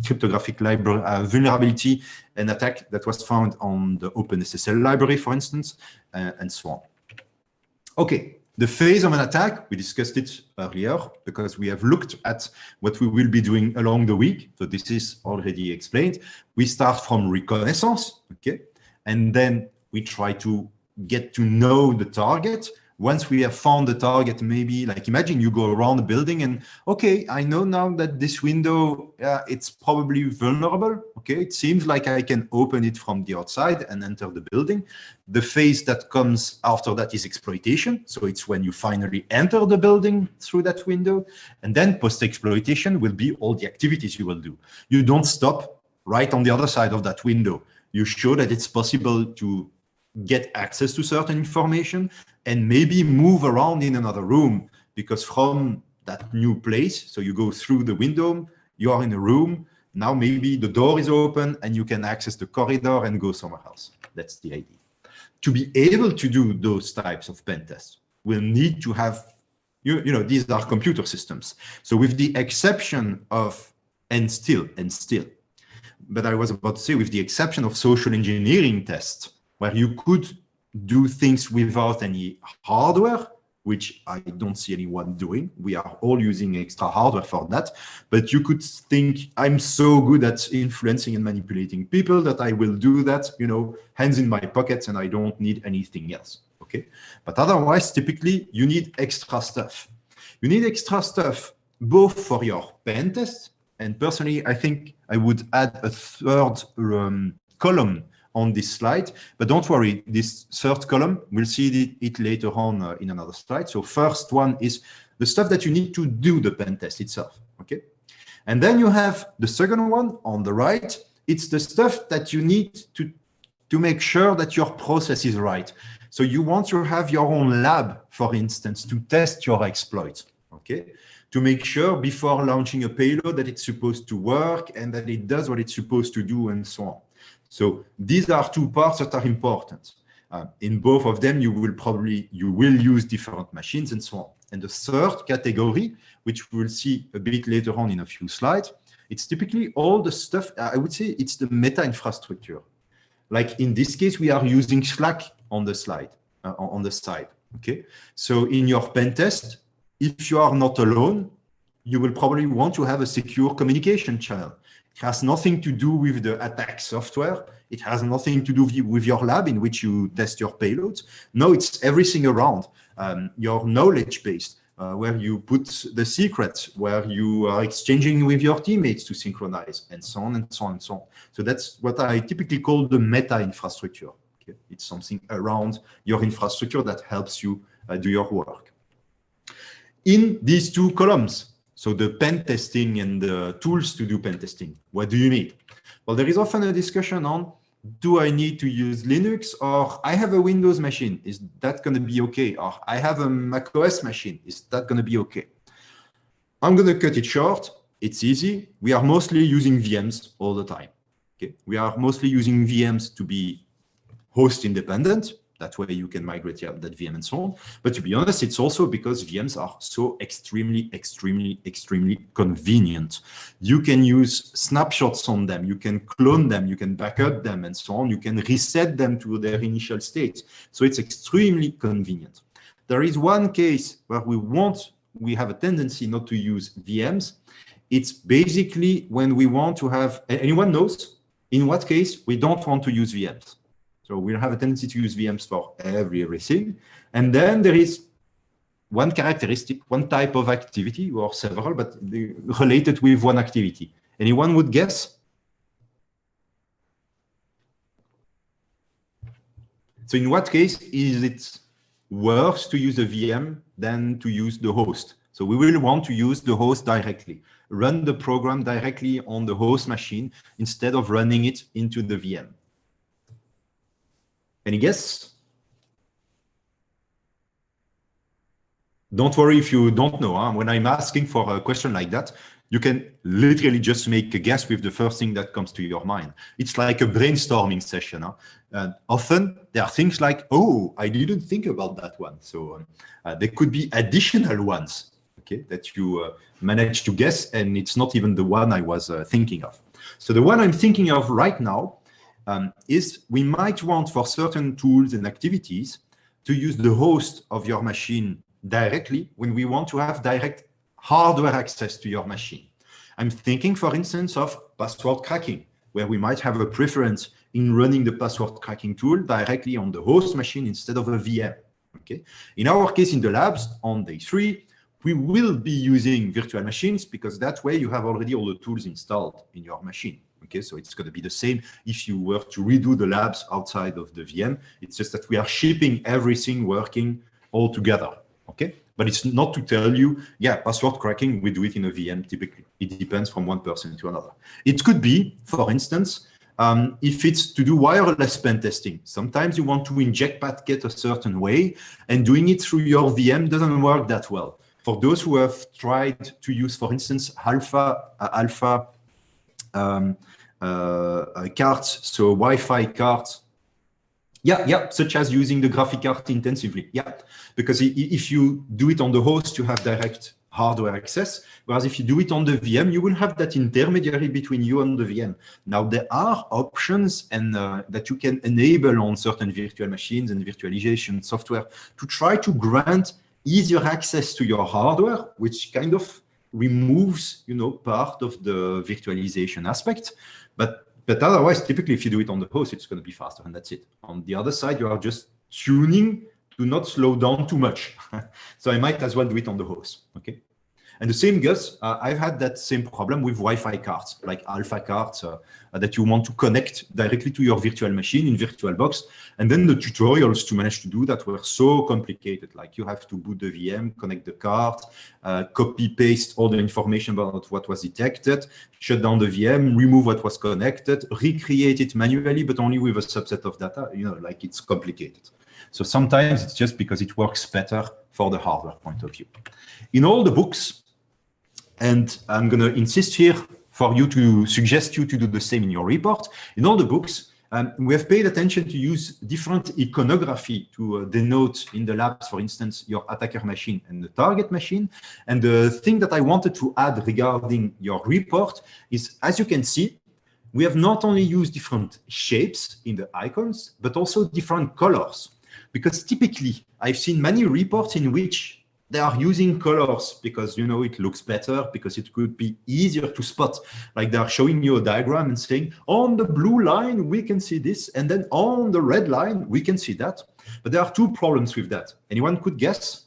cryptographic library vulnerability and attack that was found on the OpenSSL library, for instance, and so on. Okay. The phase of an attack, we discussed it earlier because we have looked at what we will be doing along the week. So this is already explained. We start from reconnaissance, okay? And then we try to get to know the target. once we have found the target, maybe like imagine you go around the building and, okay, I know now that this window, it's probably vulnerable. Okay, it seems like I can open it from the outside and enter the building. The phase that comes after that is exploitation. So it's when you finally enter the building through that window. And then post-exploitation will be all the activities you will do. You don't stop right on the other side of that window. You show that it's possible to get access to certain information and maybe move around in another room, because from that new place, so you go through the window, you are in a room, now maybe the door is open and you can access the corridor and go somewhere else. That's the idea. To be able to do those types of pen tests, we'll need to have, you know, these are computer systems. So with the exception of, and still, but I was about to say, with the exception of social engineering tests, where you could do things without any hardware, which I don't see anyone doing. We are all using extra hardware for that. But you could think, I'm so good at influencing and manipulating people that I will do that, you know, hands in my pockets, and I don't need anything else. Okay. But otherwise, typically, you need extra stuff. You need extra stuff both for your pen test, and personally, I think I would add a third column on this slide, but don't worry, this third column, we'll see it later on in another slide. So first one is the stuff that you need to do the pen test itself, okay? And then you have the second one on the right. It's the stuff that you need to make sure that your process is right. So you want to have your own lab, for instance, to test your exploit, okay? To make sure before launching a payload that it's supposed to work and that it does what it's supposed to do and so on. So these are two parts that are important. In both of them, you will use different machines and so on. And the third category, which we'll see a bit later on in a few slides, it's typically all the stuff, I would say it's the meta infrastructure. Like in this case, we are using Slack on the slide, on the side, okay? So in your pen test, if you are not alone, you will probably want to have a secure communication channel. It has nothing to do with the attack software. It has nothing to do with your lab in which you test your payloads. No, it's everything around your knowledge base, where you put the secrets, where you are exchanging with your teammates to synchronize, and so on and so on and so on. So that's what I typically call the meta infrastructure. Okay? It's something around your infrastructure that helps you do your work. In these two columns, so the pen testing and the tools to do pen testing, what do you need? Well, there is often a discussion on, do I need to use Linux, or I have a Windows machine, is that going to be okay? Or I have a macOS machine, is that going to be okay? I'm going to cut it short. It's easy. We are mostly using VMs all the time. Okay, we are mostly using VMs to be host independent. That way you can migrate that VM and so on. But to be honest, it's also because VMs are so extremely convenient. You can use snapshots on them. You can clone them. You can backup them and so on. You can reset them to their initial state. So it's extremely convenient. There is one case where we have a tendency not to use VMs. It's basically when we want to have, anyone knows in what case we don't want to use VMs. So we'll have a tendency to use VMs for everything. And then there is one characteristic, one type of activity, or several, but related with one activity. Anyone would guess? So in what case is it worse to use a VM than to use the host? So we will want to use the host directly, run the program directly on the host machine instead of running it into the VM. Any guess? Don't worry if you don't know. Huh? When I'm asking for a question like that, you can literally just make a guess with the first thing that comes to your mind. It's like a brainstorming session. Huh? And often there are things like, oh, I didn't think about that one. So there could be additional ones, okay, that you manage to guess, and it's not even the one I was thinking of. So the one I'm thinking of right now is we might want for certain tools and activities to use the host of your machine directly when we want to have direct hardware access to your machine. I'm thinking, for instance, of password cracking, where we might have a preference in running the password cracking tool directly on the host machine instead of a VM. Okay. In our case, in the labs, on day 3, we will be using virtual machines because that way you have already all the tools installed in your machine. Okay, so it's going to be the same if you were to redo the labs outside of the VM. It's just that we are shipping everything working all together. Okay, but it's not to tell you, yeah, password cracking, we do it in a VM typically. It depends from one person to another. It could be, for instance, if it's to do wireless pen testing. Sometimes you want to inject packet a certain way, and doing it through your VM doesn't work that well. For those who have tried to use, for instance, alpha cards, so Wi-Fi cards, such as using the graphic card intensively, because if you do it on the host, you have direct hardware access, whereas if you do it on the VM, you will have that intermediary between you and the VM. Now, there are options and that you can enable on certain virtual machines and virtualization software to try to grant easier access to your hardware, which kind of removes, part of the virtualization aspect. But otherwise, typically, if you do it on the host, it's going to be faster, and that's it. On the other side, you are just tuning to not slow down too much. So I might as well do it on the host, okay? And the same goes, I've had that same problem with Wi-Fi cards, like alpha cards that you want to connect directly to your virtual machine in VirtualBox. And then the tutorials to manage to do that were so complicated. Like you have to boot the VM, connect the card, copy, paste all the information about what was detected, shut down the VM, remove what was connected, recreate it manually, but only with a subset of data, like it's complicated. So sometimes it's just because it works better for the hardware point of view. In all the books, and I'm going to insist here for you to suggest you to do the same in your report. In all the books, we have paid attention to use different iconography to denote in the labs, for instance, your attacker machine and the target machine. And the thing that I wanted to add regarding your report is, as you can see, we have not only used different shapes in the icons, but also different colors. Because typically, I've seen many reports in which they are using colors because, it looks better, because it could be easier to spot. Like they are showing you a diagram and saying, on the blue line, we can see this. And then on the red line, we can see that. But there are two problems with that. Anyone could guess?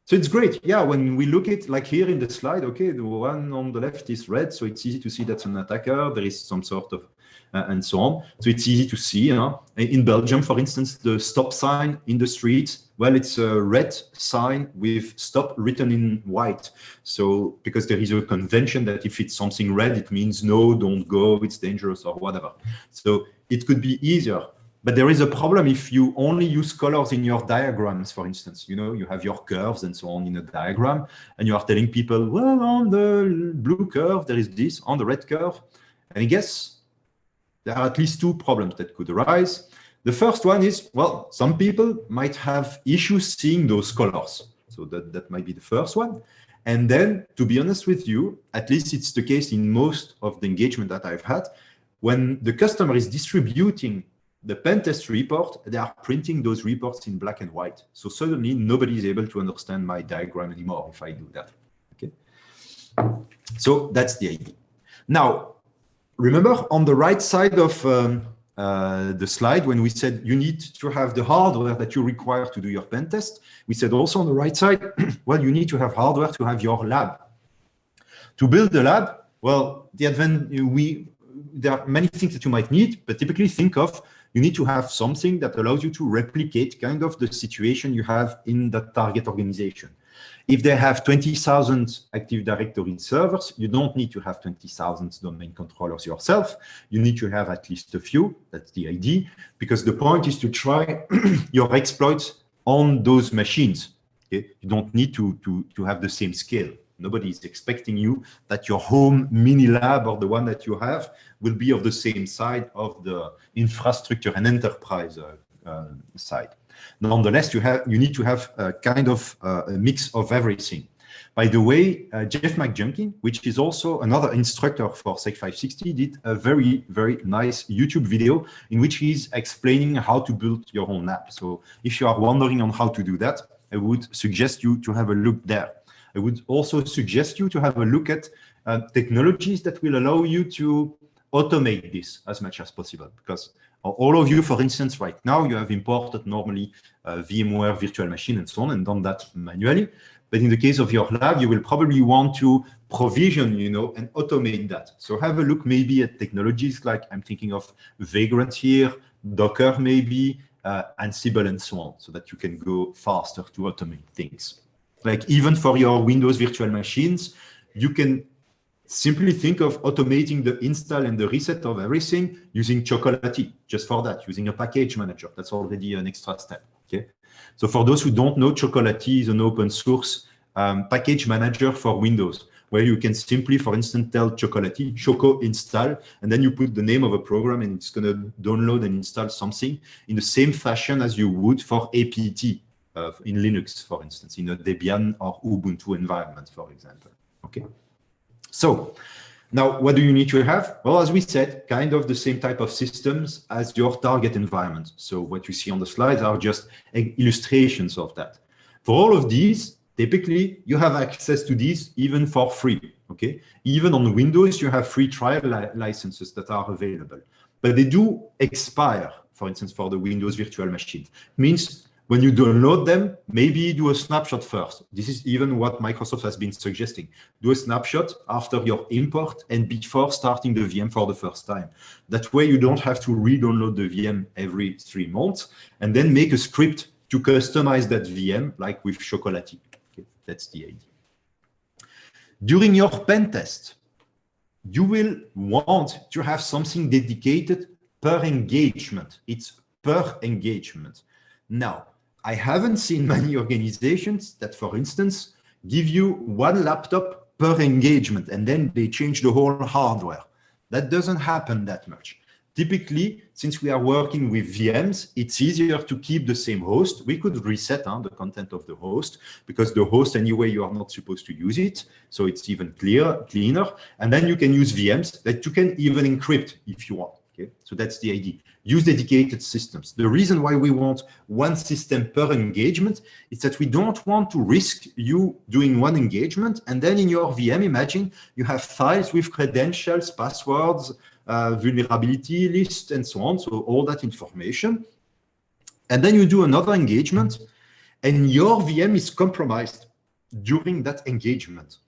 So it's great. Yeah, when we look at, like here in the slide, okay, the one on the left is red. So it's easy to see that's an attacker. There is some sort of and so on. So it's easy to see. In Belgium, for instance, the stop sign in the street, well, it's a red sign with stop written in white. So because there is a convention that if it's something red, it means no, don't go, it's dangerous or whatever. So it could be easier. But there is a problem if you only use colors in your diagrams, for instance. You have your curves and so on in a diagram, and you are telling people, well, on the blue curve, there is this, on the red curve. And I guess there are at least two problems that could arise. The first one is, well, some people might have issues seeing those colors. So that might be the first one. And then, to be honest with you, at least it's the case in most of the engagement that I've had, when the customer is distributing the pen test report, they are printing those reports in black and white. So suddenly nobody is able to understand my diagram anymore if I do that. Okay. So that's the idea. Now, remember on the right side of the slide, when we said you need to have the hardware that you require to do your pen test, we said also on the right side, well, you need to have hardware to have your lab. To build the lab, well, there are many things that you might need, but typically think of, you need to have something that allows you to replicate kind of the situation you have in the target organization. If they have 20,000 Active Directory servers, you don't need to have 20,000 domain controllers yourself. You need to have at least a few. That's the idea, because the point is to try your exploits on those machines. Okay? You don't need to have the same scale. Nobody is expecting you that your home mini lab or the one that you have will be of the same side of the infrastructure and enterprise side. Nonetheless, you need to have a kind of a mix of everything. By the way, Jeff McJunkin, which is also another instructor for SEC 560, did a very, very nice YouTube video in which he's explaining how to build your own app. So if you are wondering on how to do that, I would suggest you to have a look there. I would also suggest you to have a look at technologies that will allow you to automate this as much as possible, because All of you, for instance, right now, you have imported normally VMware virtual machine and so on and done that manually. But in the case of your lab, you will probably want to provision, and automate that. So have a look maybe at technologies like I'm thinking of Vagrant here, Docker maybe, Ansible and so on, so that you can go faster to automate things. Like even for your Windows virtual machines, you can simply think of automating the install and the reset of everything using Chocolatey, just for that, using a package manager. That's already an extra step, okay? So for those who don't know, Chocolatey is an open source package manager for Windows, where you can simply, for instance, tell Chocolatey, Choco install, and then you put the name of a program and it's going to download and install something in the same fashion as you would for apt in Linux, for instance, in a Debian or Ubuntu environment, for example, okay? So now, what do you need to have? Well, as we said, kind of the same type of systems as your target environment. So what you see on the slides are just illustrations of that. For all of these, typically, you have access to these even for free, okay? Even on Windows, you have free trial licenses that are available. But they do expire, for instance, for the Windows virtual machine. Means when you download them, maybe do a snapshot first. This is even what Microsoft has been suggesting. Do a snapshot after your import and before starting the VM for the first time. That way you don't have to re-download the VM every 3 months, and then make a script to customize that VM like with Chocolatey. Okay, that's the idea. During your pen test, you will want to have something dedicated per engagement. It's per engagement. Now, I haven't seen many organizations that, for instance, give you 1 laptop per engagement and then they change the whole hardware. That doesn't happen that much. Typically, since we are working with VMs, it's easier to keep the same host. We could reset the content of the host because the host, anyway, you are not supposed to use it. So it's even cleaner. And then you can use VMs that you can even encrypt if you want. Okay, so that's the idea. Use dedicated systems. The reason why we want 1 system per engagement is that we don't want to risk you doing 1 engagement and then in your VM, imagine you have files with credentials, passwords, vulnerability list, and so on. So all that information. And then you do another engagement and your VM is compromised during that engagement.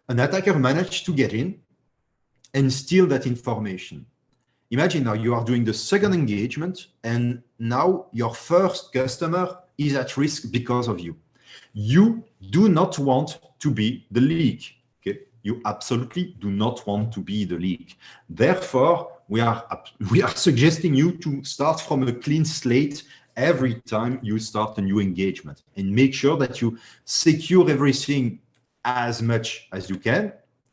An attacker managed to get in and steal that information. Imagine now you are doing the second engagement and now your first customer is at risk because of you. You do not want to be the leak. Okay? You absolutely do not want to be the leak. Therefore, we are suggesting you to start from a clean slate every time you start a new engagement and make sure that you secure everything as much as you can.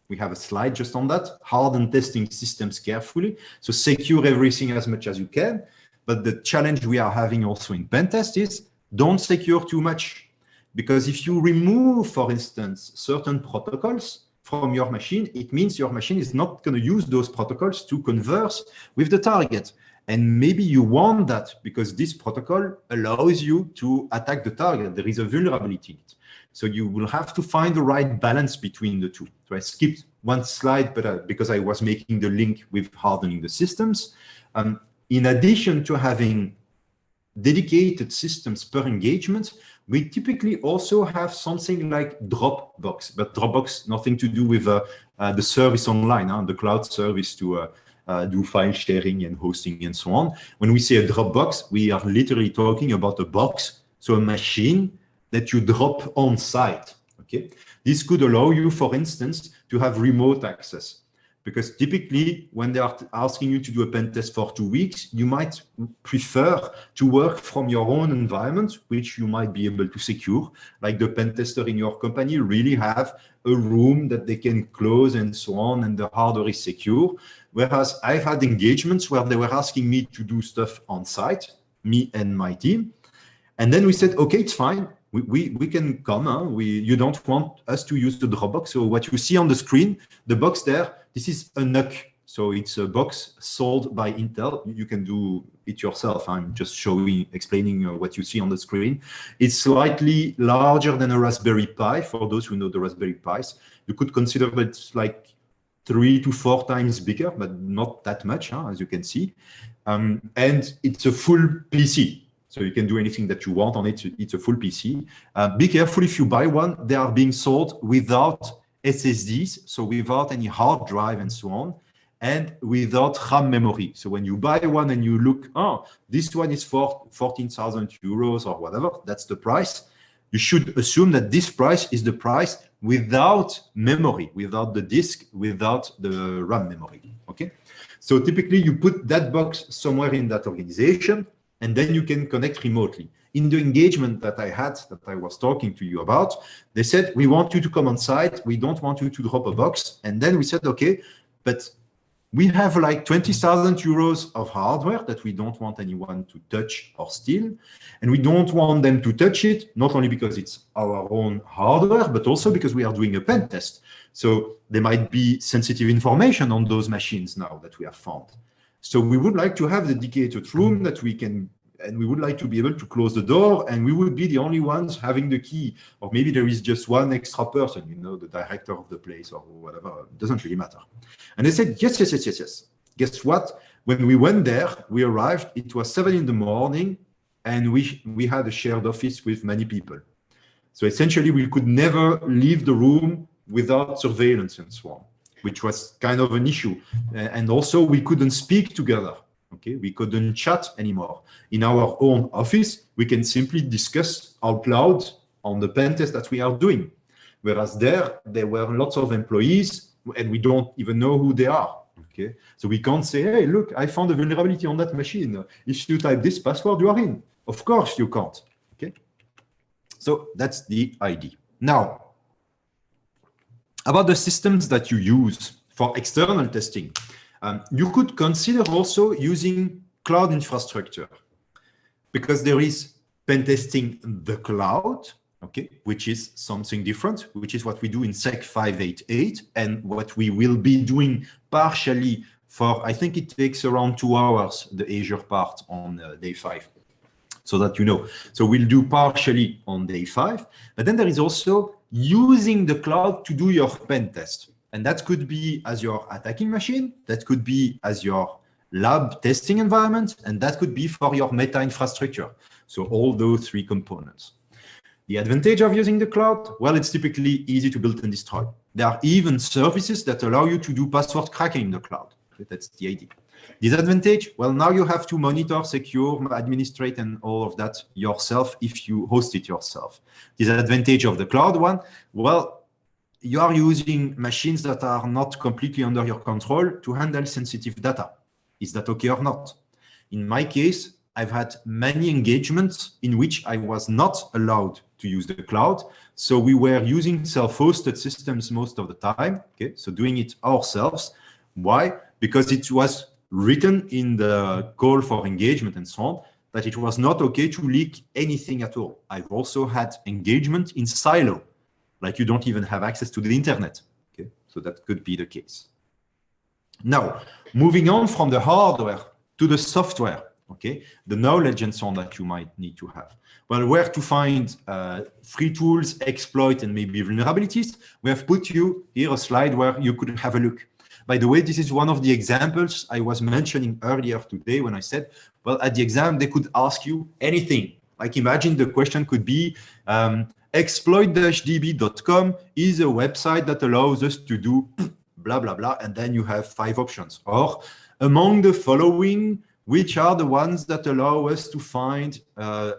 We have a slide just on that, harden testing systems carefully. So secure everything as much as you can. But the challenge we are having also in pen test is don't secure too much. Because if you remove, for instance, certain protocols from your machine, it means your machine is not going to use those protocols to converse with the target. And maybe you want that because this protocol allows you to attack the target. There is a vulnerability in it. So you will have to find the right balance between the two. So I skipped 1 slide, but because I was making the link with hardening the systems. In addition to having dedicated systems per engagement, we typically also have something like Dropbox, but Dropbox, nothing to do with the service online, the cloud service to do file sharing and hosting and so on. When we say a Dropbox, we are literally talking about a box, so a machine that you drop on site, okay? This could allow you, for instance, to have remote access because typically when they are asking you to do a pen test for 2 weeks, you might prefer to work from your own environment, which you might be able to secure, like the pen tester in your company really have a room that they can close and so on, and the hardware is secure. Whereas I've had engagements where they were asking me to do stuff on site, me and my team. And then we said, okay, it's fine. We can come. You don't want us to use the Dropbox. So what you see on the screen, the box there, this is a NUC. So it's a box sold by Intel. You can do it yourself. I'm just explaining what you see on the screen. It's slightly larger than a Raspberry Pi. For those who know the Raspberry Pis, you could consider it like 3 to 4 times bigger, but not that much, as you can see. And it's a full PC. So you can do anything that you want on it. It's a full PC. Be careful if you buy one. They are being sold without SSDs, so without any hard drive and so on, and without RAM memory. So when you buy one and you look, oh, this one is for 14,000 euros or whatever, that's the price. You should assume that this price is the price without memory, without the disk, without the RAM memory, okay? So typically you put that box somewhere in that organization, and then you can connect remotely. In the engagement that I had, that I was talking to you about, they said, we want you to come on site. We don't want you to drop a box. And then we said, okay, but we have like 20,000 euros of hardware that we don't want anyone to touch or steal. And we don't want them to touch it, not only because it's our own hardware, but also because we are doing a pen test. So there might be sensitive information on those machines now that we have found. So we would like to have the dedicated room that we can, and we would like to be able to close the door, and we would be the only ones having the key. Or maybe there is just one extra person, you know, the director of the place or whatever. It doesn't really matter. And they said, yes, yes, yes, yes, yes. Guess what? When we went there, we arrived, it was 7 in the morning, and we had a shared office with many people. So essentially, we could never leave the room without surveillance and so on, which was kind of an issue. And also, we couldn't speak together. Okay, we couldn't chat anymore. In our own office, we can simply discuss out loud on the pen test that we are doing. Whereas there were lots of employees, and we don't even know who they are. Okay, so we can't say, hey, look, I found a vulnerability on that machine. If you type this password, you are in. Of course you can't. Okay, so that's the idea. Now, about the systems that you use for external testing, you could consider also using cloud infrastructure, because there is pen testing in the cloud, okay, which is something different, which is what we do in SEC 588 and what we will be doing partially for, I think it takes around 2 hours, the Azure part on day 5. So that you know. So we'll do partially on day 5, but then there is also using the cloud to do your pen test. And that could be as your attacking machine, that could be as your lab testing environment, and that could be for your meta infrastructure. So all those 3 components. The advantage of using the cloud, well, it's typically easy to build and destroy. There are even services that allow you to do password cracking in the cloud. That's the idea. Disadvantage, well, now you have to monitor, secure, administrate, and all of that yourself if you host it yourself. Disadvantage of the cloud one, well, you are using machines that are not completely under your control to handle sensitive data. Is that okay or not? In my case, I've had many engagements in which I was not allowed to use the cloud. So we were using self-hosted systems most of the time. Okay, so doing it ourselves. Why? Because it was written in the call for engagement and so on that it was not okay to leak anything at all. I've also had engagement in silo, like you don't even have access to the internet. Okay, so that could be the case. Now, moving on from the hardware to the software, okay, the knowledge and so on that you might need to have. Well, where to find free tools, exploit, and maybe vulnerabilities? We have put you here a slide where you could have a look. By the way, this is one of the examples I was mentioning earlier today when I said, well, at the exam, they could ask you anything. Like imagine the question could be, exploit-db.com is a website that allows us to do blah, blah, blah, and then you have 5 options. Or among the following, which are the ones that allow us to find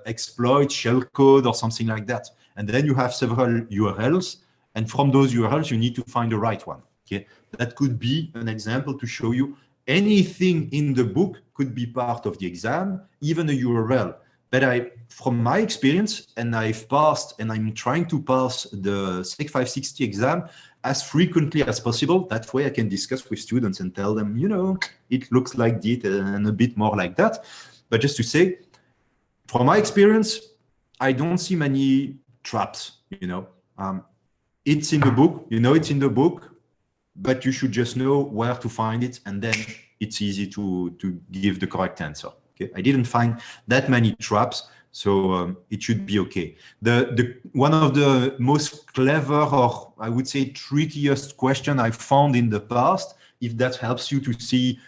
exploit, shellcode, or something like that. And then you have several URLs, and from those URLs, you need to find the right one. Okay, that could be an example to show you anything in the book could be part of the exam, even a URL. But from my experience, and I've passed, and I'm trying to pass the SEC 560 exam as frequently as possible. That way I can discuss with students and tell them, you know, it looks like this and a bit more like that. But just to say, from my experience, I don't see many traps, you know. It's in the book, you know, it's in the book, but you should just know where to find it, and then it's easy to give the correct answer. Okay, I didn't find that many traps, So it should be okay. The one of the most clever, or I would say trickiest question I found in the past, if that helps you to see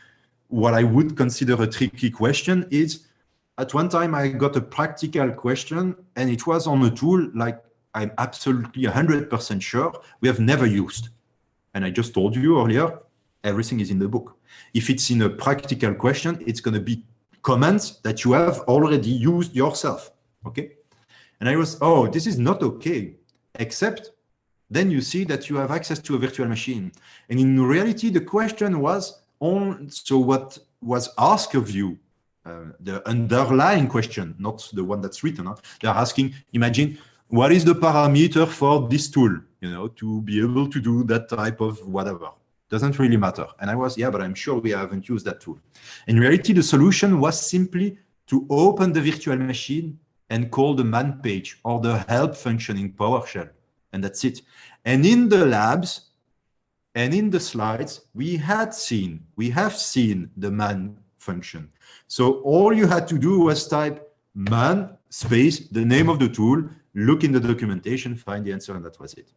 what I would consider a tricky question, is at one time I got a practical question and it was on a tool like I'm absolutely 100% sure we have never used. And I just told you earlier, everything is in the book. If it's in a practical question, it's going to be comments that you have already used yourself, okay? And I was, oh, this is not okay, except then you see that you have access to a virtual machine. And in reality, the question was, so what was asked of you, the underlying question, not the one that's written, they're asking, imagine, what is the parameter for this tool, to be able to do that type of whatever? Doesn't really matter. And I was, yeah, but I'm sure we haven't used that tool. In reality, the solution was simply to open the virtual machine and call the man page or the help function in PowerShell. And that's it. And in the labs and in the slides, we have seen the man function. So all you had to do was type man space, the name of the tool, look in the documentation, find the answer, and that was it.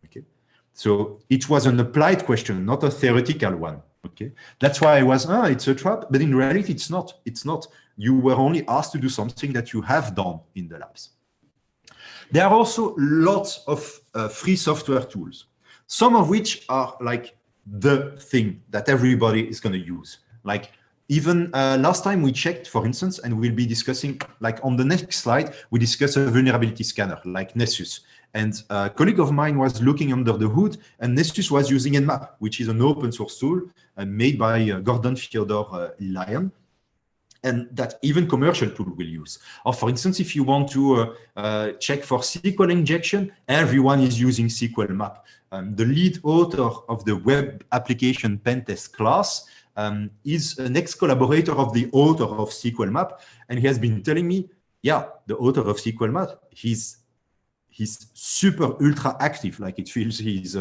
Okay. So it was an applied question, not a theoretical one. Okay, that's why I was, it's a trap, but in reality, it's not. It's not. You were only asked to do something that you have done in the labs. There are also lots of free software tools, some of which are like the thing that everybody is going to use. Like even last time we checked, for instance, and we'll be discussing, like on the next slide, we discuss a vulnerability scanner like Nessus. And a colleague of mine was looking under the hood, and Nessus was using Nmap, which is an open source tool made by Gordon Fyodor Lyon, and that even commercial tool will use. Or for instance, if you want to check for SQL injection, everyone is using SQL Map. The lead author of the web application pentest class is an ex-collaborator of the author of SQL Map, and he has been telling me, yeah, the author of SQL Map, he's super ultra active, like it feels he's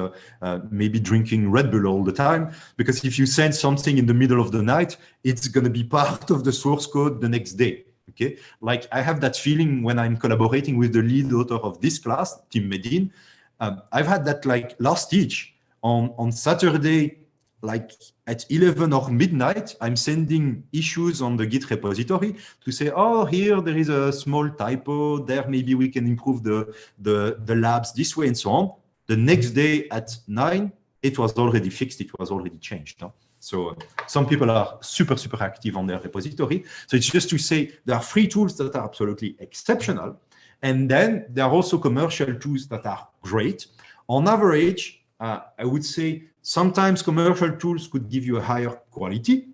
maybe drinking Red Bull all the time, because if you send something in the middle of the night, it's going to be part of the source code the next day. Okay, like I have that feeling when I'm collaborating with the lead author of this class, Tim Medin. I've had that like last teach on Saturday, like at 11 or midnight, I'm sending issues on the Git repository to say, oh, here there is a small typo there. Maybe we can improve the labs this way and so on. The next day at 9, it was already fixed. It was already changed. No? So some people are super, super active on their repository. So it's just to say there are free tools that are absolutely exceptional. And then there are also commercial tools that are great. On average, I would say sometimes commercial tools could give you a higher quality.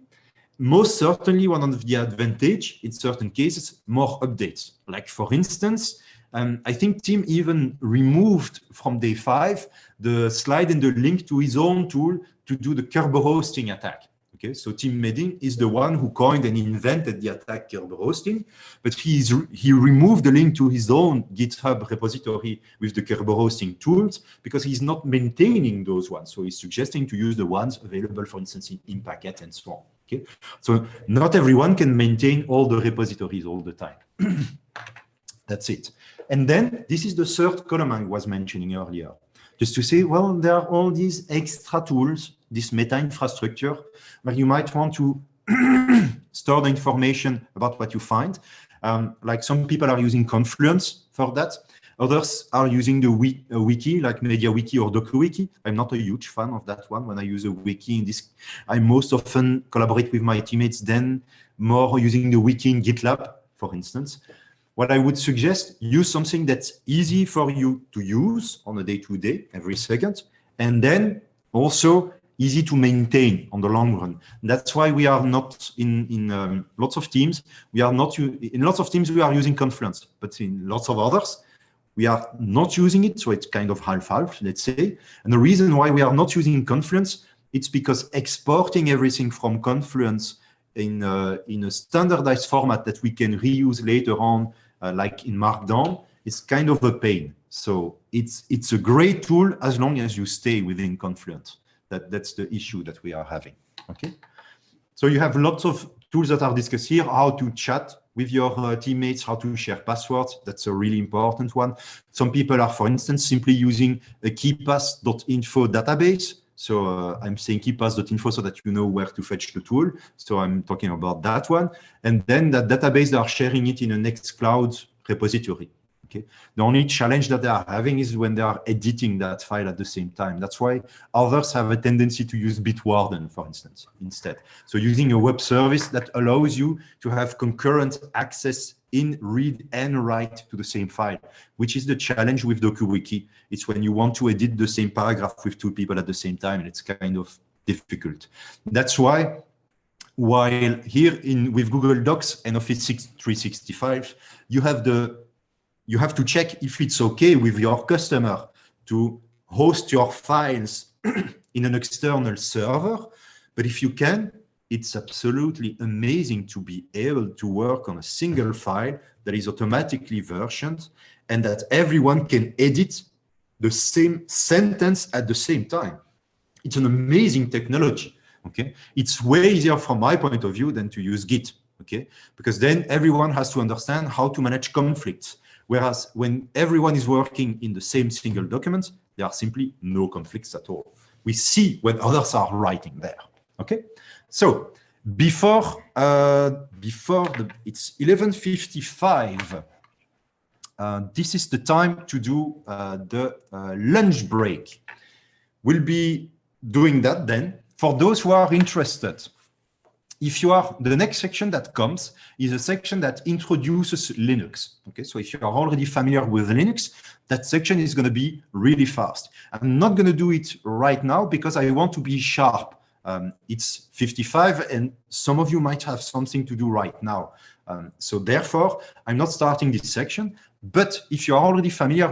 Most certainly, one of the advantage in certain cases, more updates. Like for instance, I think Tim even removed from day 5 the slide and the link to his own tool to do the Kerberoasting attack. Okay, so Tim Medin is the one who coined and invented the attack Kerberoasting, but he removed the link to his own GitHub repository with the Kerberoasting tools because he's not maintaining those ones. So he's suggesting to use the ones available, for instance, in Packet and so on. Okay, so not everyone can maintain all the repositories all the time. That's it. And then this is the third column I was mentioning earlier. Just to say, well, there are all these extra tools, this meta infrastructure, where you might want to store the information about what you find. Like some people are using Confluence for that. Others are using the wiki, like MediaWiki or DokuWiki. I'm not a huge fan of that one. When I use a wiki in this, I most often collaborate with my teammates then more using the wiki in GitLab, for instance. What I would suggest, use something that's easy for you to use on a day-to-day, every second, and then also easy to maintain on the long run. And that's why we are not in lots of teams. We are not in lots of teams. We are using Confluence, but in lots of others, we are not using it. So it's kind of half-half, let's say. And the reason why we are not using Confluence, it's because exporting everything from Confluence in a standardized format that we can reuse later on, like in Markdown, is kind of a pain. So it's a great tool as long as you stay within Confluence. That's the issue that we are having. Okay. So you have lots of tools that are discussed here: how to chat with your teammates how to share passwords. That's a really important one. Some people are, for instance, simply using a KeePass.info database. So I'm saying KeePass.info so that you know where to fetch the tool. So I'm talking about that one. And then that database, they are sharing it in a Nextcloud repository. Okay. The only challenge that they are having is when they are editing that file at the same time. That's why others have a tendency to use Bitwarden, for instance, instead. So using a web service that allows you to have concurrent access in read and write to the same file, which is the challenge with DokuWiki. It's when you want to edit the same paragraph with two people at the same time, and it's kind of difficult. That's why while here with Google Docs and Office 365, you have to check if it's okay with your customer to host your files in an external server. But if you can, it's absolutely amazing to be able to work on a single file that is automatically versioned and that everyone can edit the same sentence at the same time. It's an amazing technology, okay? It's way easier from my point of view than to use Git, okay? Because then everyone has to understand how to manage conflicts. Whereas when everyone is working in the same single document, there are simply no conflicts at all. We see when others are writing there. Okay, so before it's 11:55. This is the time to do the lunch break. We'll be doing that then. For those who are interested, if you are, the next section that comes is a section that introduces Linux. Okay, so if you are already familiar with Linux, that section is going to be really fast. I'm not going to do it right now because I want to be sharp. It's 55 and some of you might have something to do right now. So therefore, I'm not starting this section. But if you are already familiar